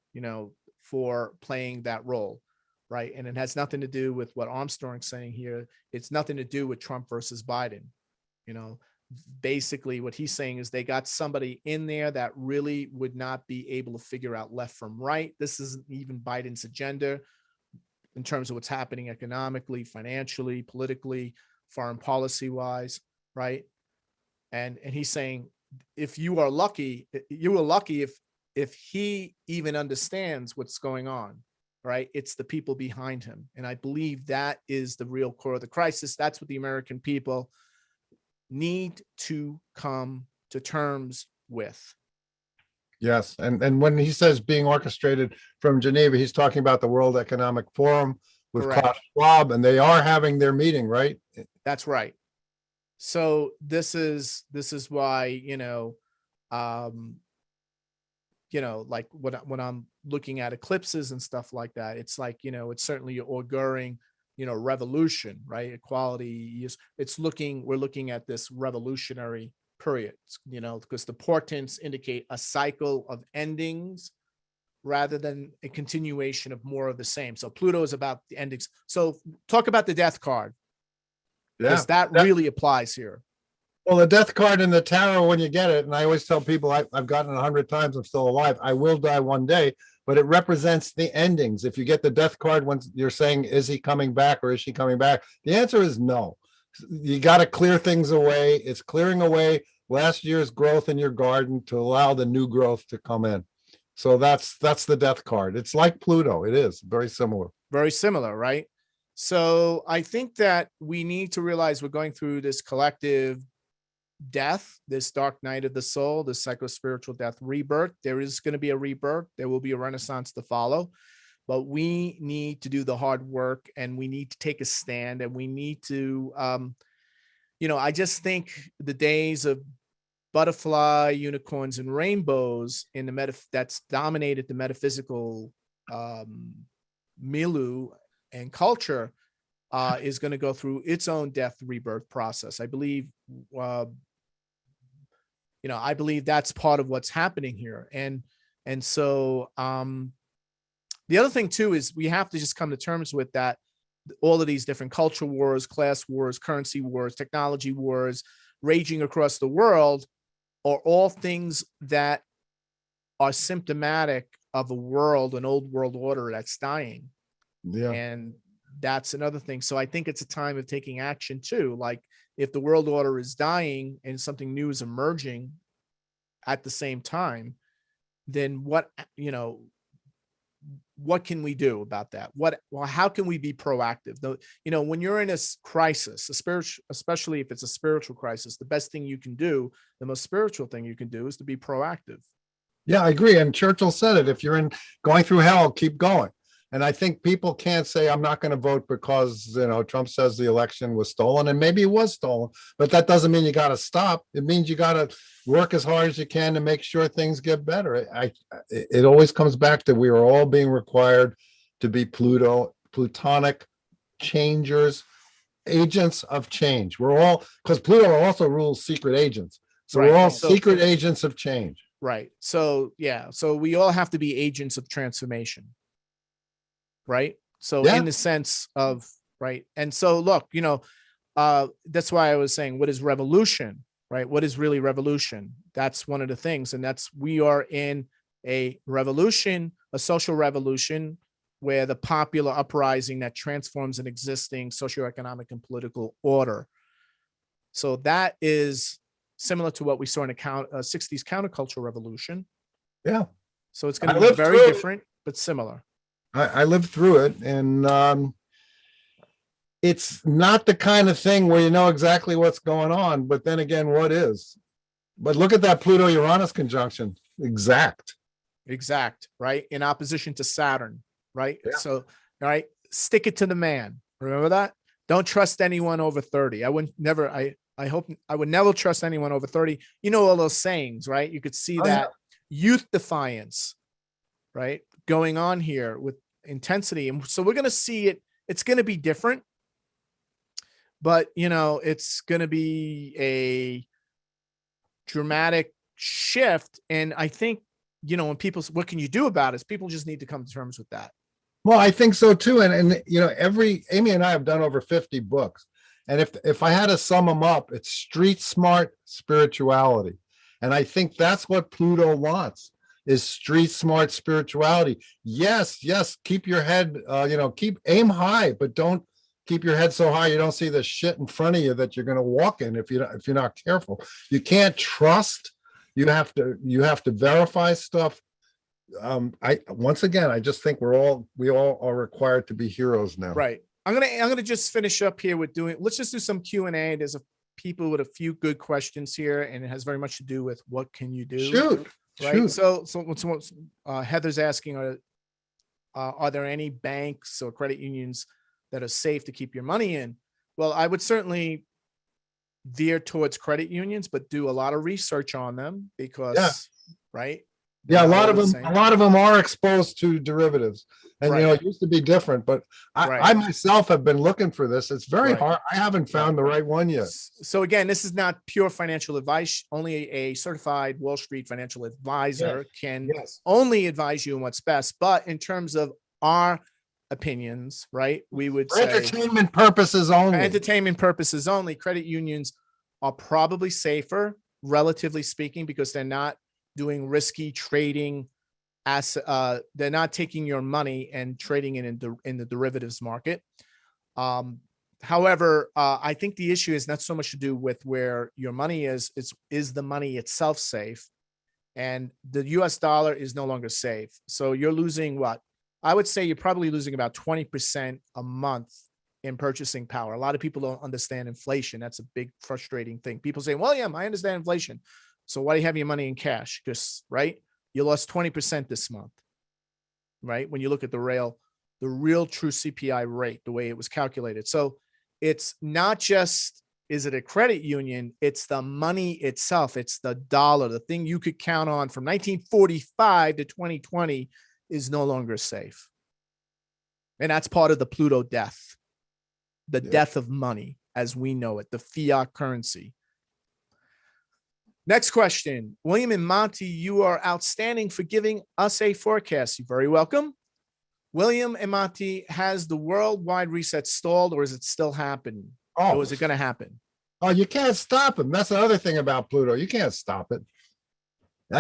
for playing that role, right? And it has nothing to do with what Armstrong's saying here. It's nothing to do with Trump versus Biden. Basically what he's saying is they got somebody in there that really would not be able to figure out left from right. This isn't even Biden's agenda in terms of what's happening economically, financially, politically, foreign policy wise, right? And he's saying, if you are lucky, if he even understands what's going on, right? It's the people behind him. And I believe that is the real core of the crisis. That's what the American people need to come to terms with. Yes. And when he says being orchestrated from Geneva, he's talking about the World Economic Forum with Correct. Klaus Schwab, and they are having their meeting, right? That's right. So this is why, like when I'm looking at eclipses and stuff like that, it's like, it's certainly auguring, revolution, right? Equality is, we're looking at this revolutionary period, because the portents indicate a cycle of endings rather than a continuation of more of the same. So Pluto is about the endings. So talk about the death card, Yeah. because that really applies here. Well, the death card in the tarot, when you get it, and I always tell people I've gotten it 100 times, I'm still alive. I will die one day, but it represents the endings. If you get the death card, when you're saying, is he coming back or is she coming back? The answer is no. You got to clear things away. It's clearing away last year's growth in your garden to allow the new growth to come in. So that's the death card. It's like Pluto. It is very similar. Very similar, right? So I think that we need to realize we're going through this collective death, this dark night of the soul, this psycho-spiritual death, rebirth. There is going to be a rebirth. There will be a renaissance to follow, but we need to do the hard work, and we need to take a stand, and we need to, I just think the days of butterfly, unicorns, and rainbows in the that's dominated the metaphysical milieu and culture is going to go through its own death rebirth process. I believe, I believe that's part of what's happening here. And so the other thing too is we have to just come to terms with that. All of these different culture wars, class wars, currency wars, technology wars raging across the world are all things that are symptomatic of a world, an old world order that's dying. Yeah. And that's another thing. So I think it's a time of taking action too. Like if the world order is dying and something new is emerging at the same time, then what can we do about that? How can we be proactive? Though, when you're in a crisis, especially if it's a spiritual crisis, the best thing you can do, the most spiritual thing you can do, is to be proactive. Yeah, I agree. And Churchill said it, if you're going through hell, keep going. And I think people can't say, I'm not going to vote because, Trump says the election was stolen, and maybe it was stolen, but that doesn't mean you got to stop. It means you got to work as hard as you can to make sure things get better. It always comes back to, we are all being required to be Plutonic changers, agents of change. We're all, because Pluto also rules secret agents. So Right. we're all So- secret agents of change. Right. So, yeah. So we all have to be agents of transformation. Right. So Yeah. in the sense of, right. And so look, that's why I was saying, what is revolution, right? What is really revolution? That's one of the things. And we are in a revolution, a social revolution, where the popular uprising that transforms an existing socioeconomic and political order. So that is similar to what we saw in a 60s counterculture revolution. Yeah. So it's going to I be lived very through it. different, but similar. I lived through it, and it's not the kind of thing where you know exactly what's going on, but then again, what is? But look at that Pluto-Uranus conjunction. Exact, right? In opposition to Saturn, right? Yeah. So, all right, stick it to the man. Remember that? Don't trust anyone over 30. I would never trust anyone over 30. All those sayings, right? You could see that youth defiance, right? Going on here with intensity. And so we're going to see it. It's going to be different. but it's going to be a dramatic shift. And I think, when people, what can you do about it? People just need to come to terms with that. Well, I think so too. And Amy and I have done over 50 books. And if I had to sum them up, it's street smart spirituality. And I think that's what Pluto wants, is street smart spirituality. Yes, keep your head, aim high, but don't keep your head so high you don't see the shit in front of you that you're going to walk in if you're not careful. You can't trust. You have to verify stuff. I just think we all are required to be heroes now. Right. I'm gonna just finish up here with let's just do some Q&A. There's people with a few good questions here, and it has very much to do with what can you do. Shoot. Right. So Heather's asking, are there any banks or credit unions that are safe to keep your money in? Well, I would certainly veer towards credit unions, but do a lot of research on them because, right? Yeah, a lot of them are exposed to derivatives, and it used to be different. But I myself have been looking for this. It's very hard. I haven't found the right one yet. So again, this is not pure financial advice. Only a certified Wall Street financial advisor can only advise you on what's best. But in terms of our opinions, right, we would say entertainment purposes only. Entertainment purposes only. Credit unions are probably safer, relatively speaking, because they're not doing risky trading. They're not taking your money and trading it in the derivatives market. However, I think the issue is not so much to do with where your money is. Is the money itself safe? And the US dollar is no longer safe. So you're losing what? I would say you're probably losing about 20% a month in purchasing power. A lot of people don't understand inflation. That's a big frustrating thing. People say, well, yeah, I understand inflation. So why do you have your money in cash? Because, right, you lost 20% this month, right? When you look at the real true CPI rate, the way it was calculated. So it's not just, is it a credit union? It's the money itself. It's the dollar. The thing you could count on from 1945 to 2020 is no longer safe. And that's part of the Pluto death, the death of money as we know it, the fiat currency. Next question. William and Monty, you are outstanding for giving us a forecast. You're very welcome. William and Monty, has the worldwide reset stalled, or is it still happening? Or is it going to happen? Oh, you can't stop him. That's the other thing about Pluto. You can't stop it.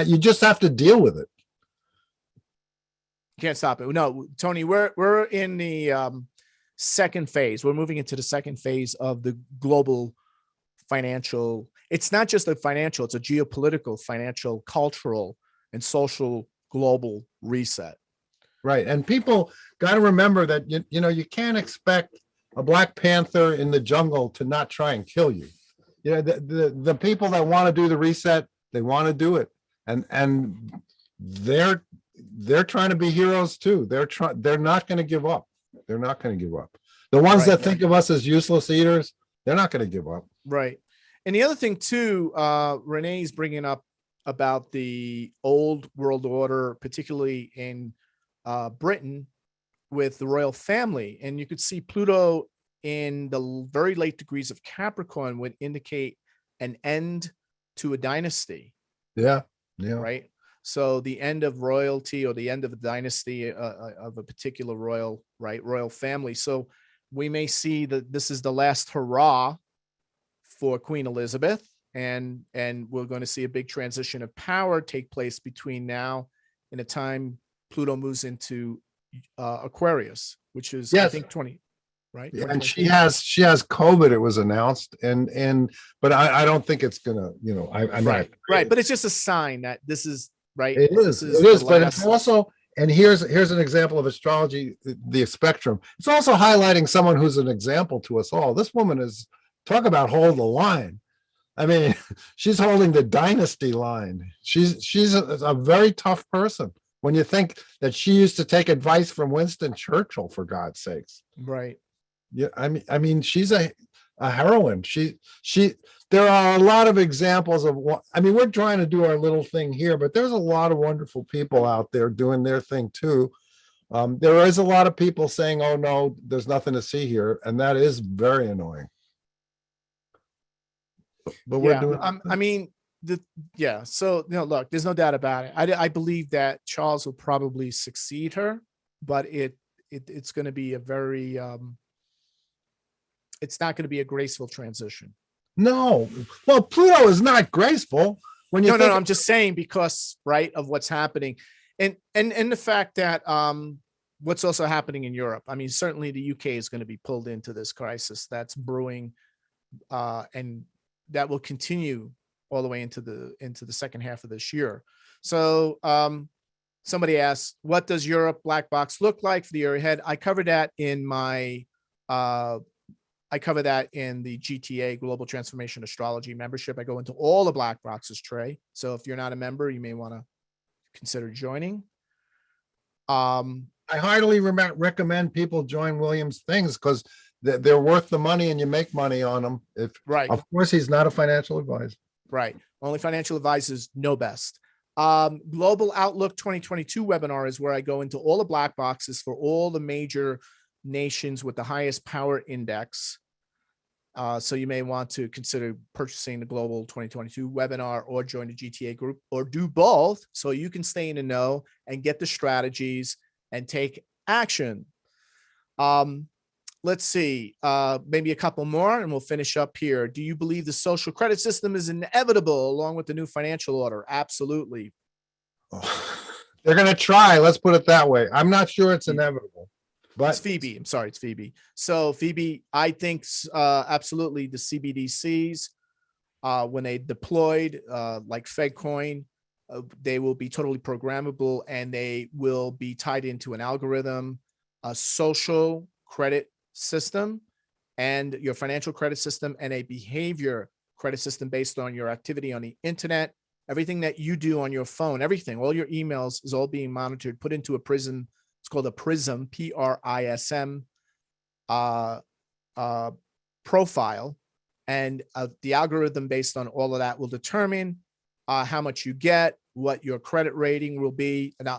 You just have to deal with it. Can't stop it. No, Tony, we're in the second phase. We're moving into the second phase of the global financial. It's not just a financial, it's a geopolitical, financial, cultural, and social global reset. Right. And people got to remember that, you can't expect a Black Panther in the jungle to not try and kill you. The people that want to do the reset, they want to do it. And they're trying to be heroes too. They're not going to give up. They're not going to give up. The ones that think of us as useless eaters, they're not going to give up. Right. And the other thing too, Renee's bringing up about the old world order, particularly in Britain with the royal family. And you could see Pluto in the very late degrees of Capricorn would indicate an end to a dynasty. Yeah. Right. So the end of royalty or the end of a dynasty of a particular royal family. So we may see that this is the last hurrah for Queen Elizabeth, and we're going to see a big transition of power take place between now and the time Pluto moves into Aquarius, which is I think 20, right? Yeah, and she has COVID. It was announced, but I don't think it's gonna. Right. But it's just a sign that this is. Right. It is, but it's also, and here's an example of astrology, the spectrum. It's also highlighting someone who's an example to us all. This woman is, talk about hold the line. I mean, she's holding the dynasty line. She's a very tough person when you think that she used to take advice from Winston Churchill, for God's sakes. Right. Yeah. I mean, she's a heroine. There are a lot of examples of what, we're trying to do our little thing here, but there's a lot of wonderful people out there doing their thing too. There is a lot of people saying, oh no, there's nothing to see here. And that is very annoying. but we're Yeah, doing. I mean, yeah. So, look, there's no doubt about it. I believe that Charles will probably succeed her, but it's going to be a very, it's not going to be a graceful transition. No, well, Pluto is not graceful when you No, think. I'm just saying because, right, of what's happening, and the fact that what's also happening in Europe. I mean, certainly the UK is going to be pulled into this crisis that's brewing, and that will continue all the way into the second half of this year. So somebody asked, what does Europe black box look like for the year ahead? I covered that in my I cover that in the GTA Global Transformation Astrology membership. I go into all the black boxes, Trey. So if you're not a member, you may want to consider joining. I heartily recommend people join Williams things because they're worth the money and you make money on them. If Right. Of course, he's not a financial advisor. Right. Only financial advisors know best. Global Outlook 2022 webinar is where I go into all the black boxes for all the major nations with the highest power index. So you may want to consider purchasing the Global 2022 webinar or join the GTA group or do both so you can stay in the know and get the strategies and take action. Let's see, maybe a couple more and we'll finish up here. Do you believe the social credit system is inevitable along with the new financial order? Absolutely. They're going to try. Let's put it that way. I'm not sure it's inevitable. But it's Phoebe. I'm sorry, it's Phoebe. So Phoebe, I think absolutely the CBDCs, when they deployed like FedCoin, they will be totally programmable and they will be tied into an algorithm, a social credit system, and your financial credit system, and a behavior credit system based on your activity on the internet. Everything that you do on your phone, everything, all your emails is all being monitored, put into a prism. It's called a PRISM, PRISM profile. And the algorithm based on all of that will determine how much you get, what your credit rating will be, and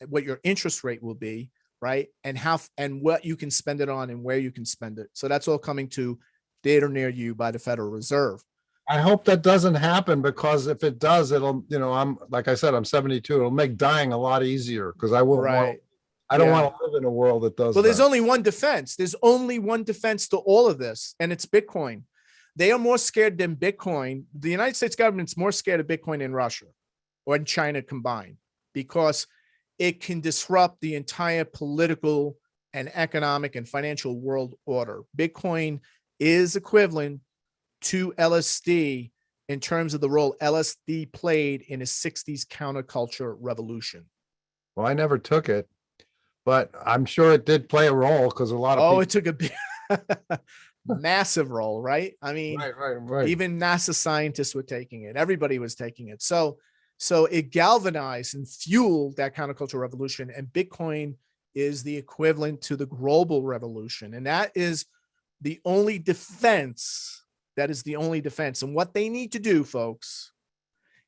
what your interest rate will be, right? And what you can spend it on and where you can spend it. So that's all coming to data near you by the Federal Reserve. I hope that doesn't happen because if it does, it'll, I'm, like I said, I'm 72. It'll make dying a lot easier because I won't want. I don't want to live in a world that does. Well, there's only one defense. There's only one defense to all of this, and it's Bitcoin. They are more scared than Bitcoin. The United States government's more scared of Bitcoin than Russia or in China combined because it can disrupt the entire political and economic and financial world order. Bitcoin is equivalent to LSD in terms of the role LSD played in a 60s counterculture revolution. Well, I never took it. But I'm sure it did play a role because a lot of people. It took a big, massive role, right? I mean, right. Even NASA scientists were taking it. Everybody was taking it. So it galvanized and fueled that counterculture revolution. And Bitcoin is the equivalent to the global revolution. And that is the only defense. That is the only defense. And what they need to do, folks,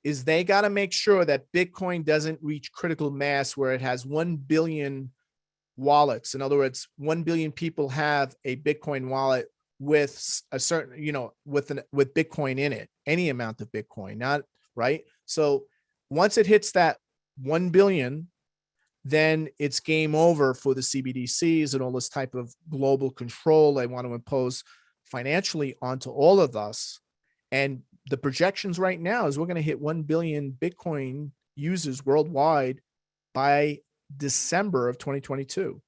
is they got to make sure that Bitcoin doesn't reach critical mass where it has 1 billion wallets. In other words, 1 billion people have a Bitcoin wallet with a certain, with Bitcoin in it, any amount of Bitcoin, not right. So once it hits that 1 billion, then it's game over for the CBDCs and all this type of global control they want to impose financially onto all of us. And the projections right now is we're going to hit 1 billion Bitcoin users worldwide by December of 2022.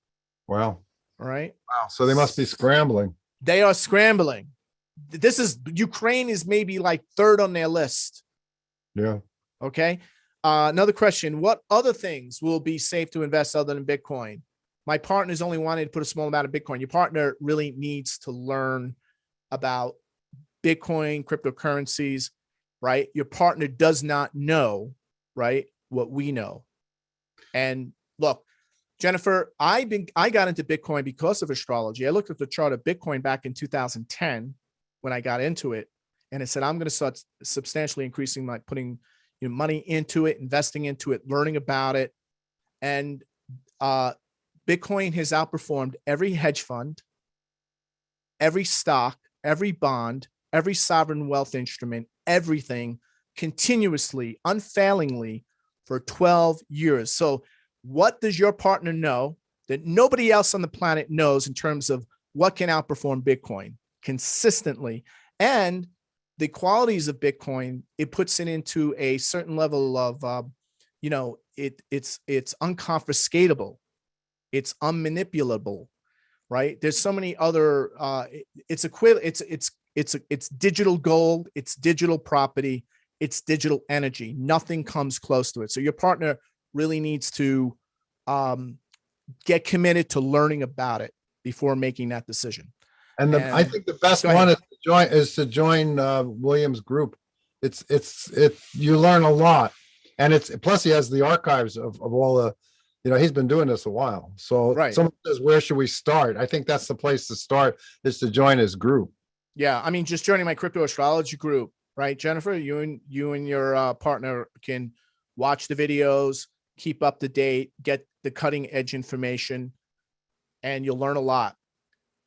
Wow. All right. Wow. So they must be scrambling. They are scrambling. Ukraine is maybe like third on their list. Yeah. Okay. Another question. What other things will be safe to invest other than Bitcoin? My partner's only wanted to put a small amount of Bitcoin. Your partner really needs to learn about Bitcoin, cryptocurrencies, right? Your partner does not know, right, what we know. And look, Jennifer, I got into Bitcoin because of astrology. I looked at the chart of Bitcoin back in 2010 when I got into it, and it said I'm going to start substantially increasing my putting money into it, investing into it, learning about it, and Bitcoin has outperformed every hedge fund, every stock, every bond, every sovereign wealth instrument, everything continuously, unfailingly for 12 years. So what does your partner know that nobody else on the planet knows in terms of what can outperform Bitcoin consistently? And the qualities of Bitcoin, it puts it into a certain level of, it's unconfiscatable. It's unmanipulable, right? There's so many other, it's digital gold, it's digital property, it's digital energy. Nothing comes close to it. So your partner really needs to get committed to learning about it before making that decision. I think the best Go ahead. one is to join William's group. It's you learn a lot, and plus he has the archives of all the, he's been doing this a while. So Right. someone says, where should we start? I think that's the place to start, is to join his group. Yeah, I mean, just joining my crypto astrology group, right, Jennifer? You and your partner can watch the videos, keep up to date, get the cutting edge information, and you'll learn a lot.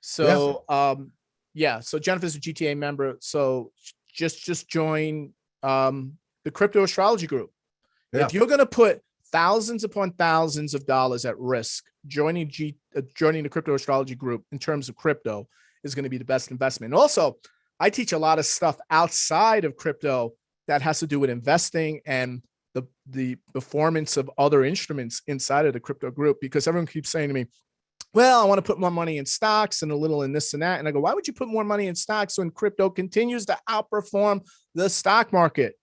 So, so Jennifer's a GTA member. So just join the crypto astrology group. Yeah. If you're going to put thousands upon thousands of dollars at risk, joining the crypto astrology group in terms of crypto is going to be the best investment. And also, I teach a lot of stuff outside of crypto that has to do with investing and the performance of other instruments inside of the crypto group, because everyone keeps saying to me, well, I want to put more money in stocks and a little in this and that. And I go, why would you put more money in stocks when crypto continues to outperform the stock market?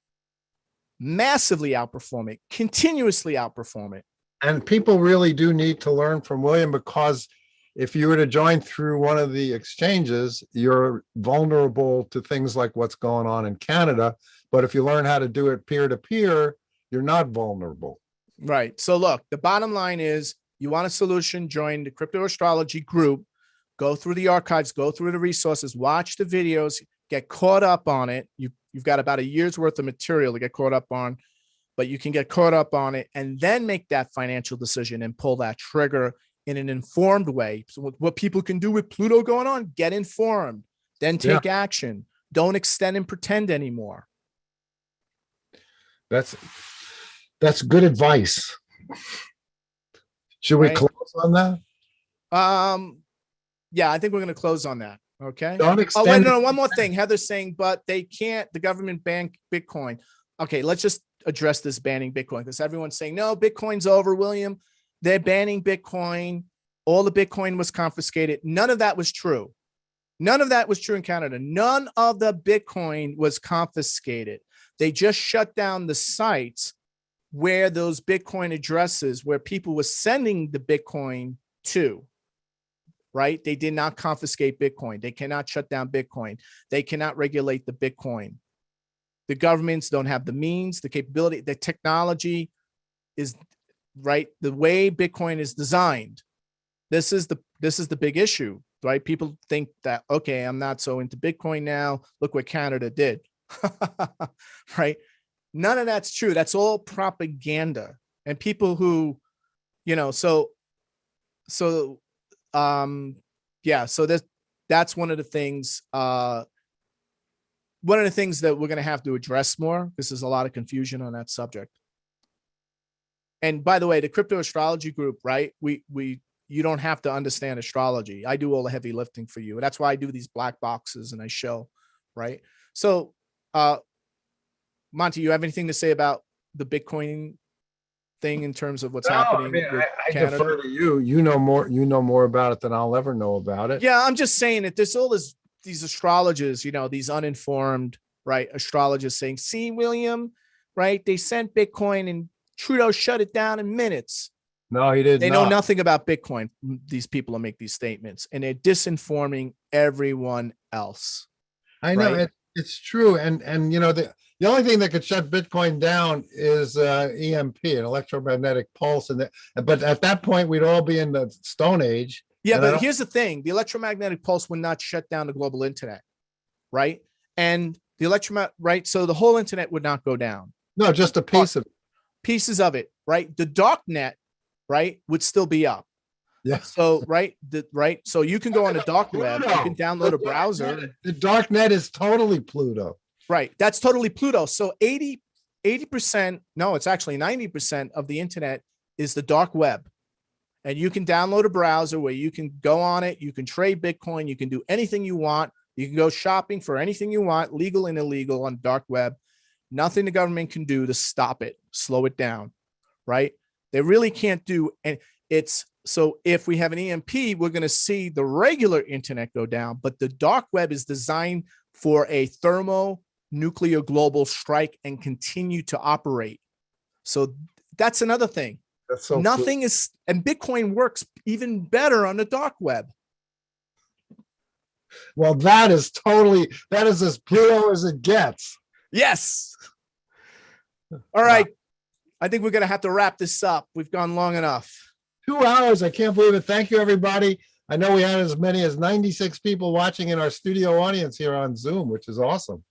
Massively outperform it, continuously outperform it. And people really do need to learn from William, because if you were to join through one of the exchanges, you're vulnerable to things like what's going on in Canada. But if you learn how to do it peer to peer, you're not vulnerable. Right. So look, the bottom line is, you want a solution, join the crypto astrology group, go through the archives, go through the resources, watch the videos, get caught up on it. You've got about a year's worth of material to get caught up on, but you can get caught up on it and then make that financial decision and pull that trigger in an informed way. So what people can do with Pluto going on, get informed, then take action. Don't extend and pretend anymore. That's good advice. Should we close on that? Yeah, I think we're going to close on that. Okay. Don't Oh, wait, extend. no, one more thing. Heather's saying, but they can't, the government banned Bitcoin. Okay, let's just address this banning Bitcoin, because everyone's saying, no, Bitcoin's over, William. They're banning Bitcoin. All the Bitcoin was confiscated. None of that was true. None of that was true in Canada. None of the Bitcoin was confiscated. They just shut down the sites where those Bitcoin addresses, where people were sending the Bitcoin to, right? They did not confiscate Bitcoin. They cannot shut down Bitcoin. They cannot regulate the Bitcoin. The governments don't have the means, the capability, the technology is right. The way Bitcoin is designed, this is the big issue, right? People think that, okay, I'm not so into Bitcoin now. Look what Canada did, right? None of that's true. That's all propaganda. And people who, so that's one of the things, that we're going to have to address more, because there's a lot of confusion on that subject. And by the way, the crypto astrology group, right? You don't have to understand astrology. I do all the heavy lifting for you. And that's why I do these black boxes and I show, right? So, Monty, you have anything to say about the Bitcoin thing in terms of what's happening? I defer to you. You know more about it than I'll ever know about it. Yeah, I'm just saying that there's all these astrologers, these uninformed, right, astrologers saying, see, William, right, they sent Bitcoin and Trudeau shut it down in minutes. No, he did. They know nothing about Bitcoin. These people who make these statements, and they're disinforming everyone else. I know, right? it's true. And the only thing that could shut Bitcoin down is EMP, an electromagnetic pulse. But at that point, we'd all be in the Stone Age. Yeah, but here's the thing. The electromagnetic pulse would not shut down the global internet, right? And the right? So the whole internet would not go down. No, just a piece of it. Pieces of it, right? The dark net, right, would still be up. Yeah. So, right. So you can go on the dark web, you can download a browser. The dark net is totally Pluto. Right. That's totally Pluto. So 80%, no, it's actually 90% of the internet is the dark web. And you can download a browser where you can go on it. You can trade Bitcoin. You can do anything you want. You can go shopping for anything you want, legal and illegal on dark web. Nothing the government can do to stop it, slow it down, right? They really can't do. And it's so if we have an EMP, we're going to see the regular internet go down, but the dark web is designed for a thermonuclear global strike and continue to operate. So that's another thing. That's so Nothing is, and Bitcoin works even better on the dark web. well, that is as Pluto as it gets. Yes. All right. I think we're going to have to wrap this up. We've gone long enough. 2 hours. I can't believe it. Thank you, everybody. I know we had as many as 96 people watching in our studio audience here on Zoom, which is awesome.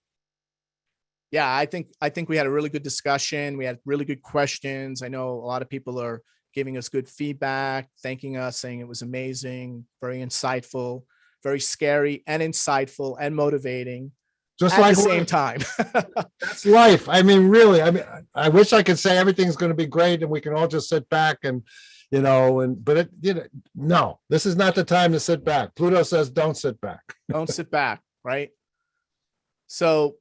Yeah, I think we had a really good discussion. We had really good questions. I know a lot of people are giving us good feedback, thanking us, saying it was amazing, very insightful, very scary and insightful and motivating Just at like the same time. that's life. I mean, really, I mean, I wish I could say everything's going to be great and we can all just sit back and, but it, no, this is not the time to sit back. Pluto says, don't sit back. Don't sit back, right? So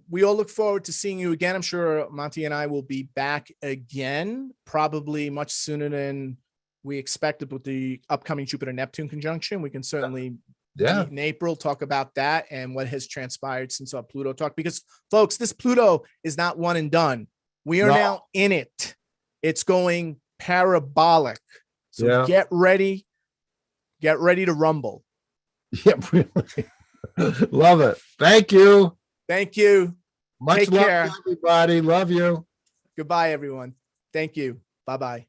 we all look forward to seeing you again. I'm sure Monty and I will be back again, probably much sooner than we expected with the upcoming Jupiter-Neptune conjunction. We can certainly meet in April, talk about that and what has transpired since our Pluto talk. Because folks, this Pluto is not one and done. We are now in it. It's going parabolic. So get ready to rumble. Yeah, really. Love it. Thank you. Thank you. Much Take love care. to everybody. Love you. Goodbye, everyone. Thank you. Bye-bye.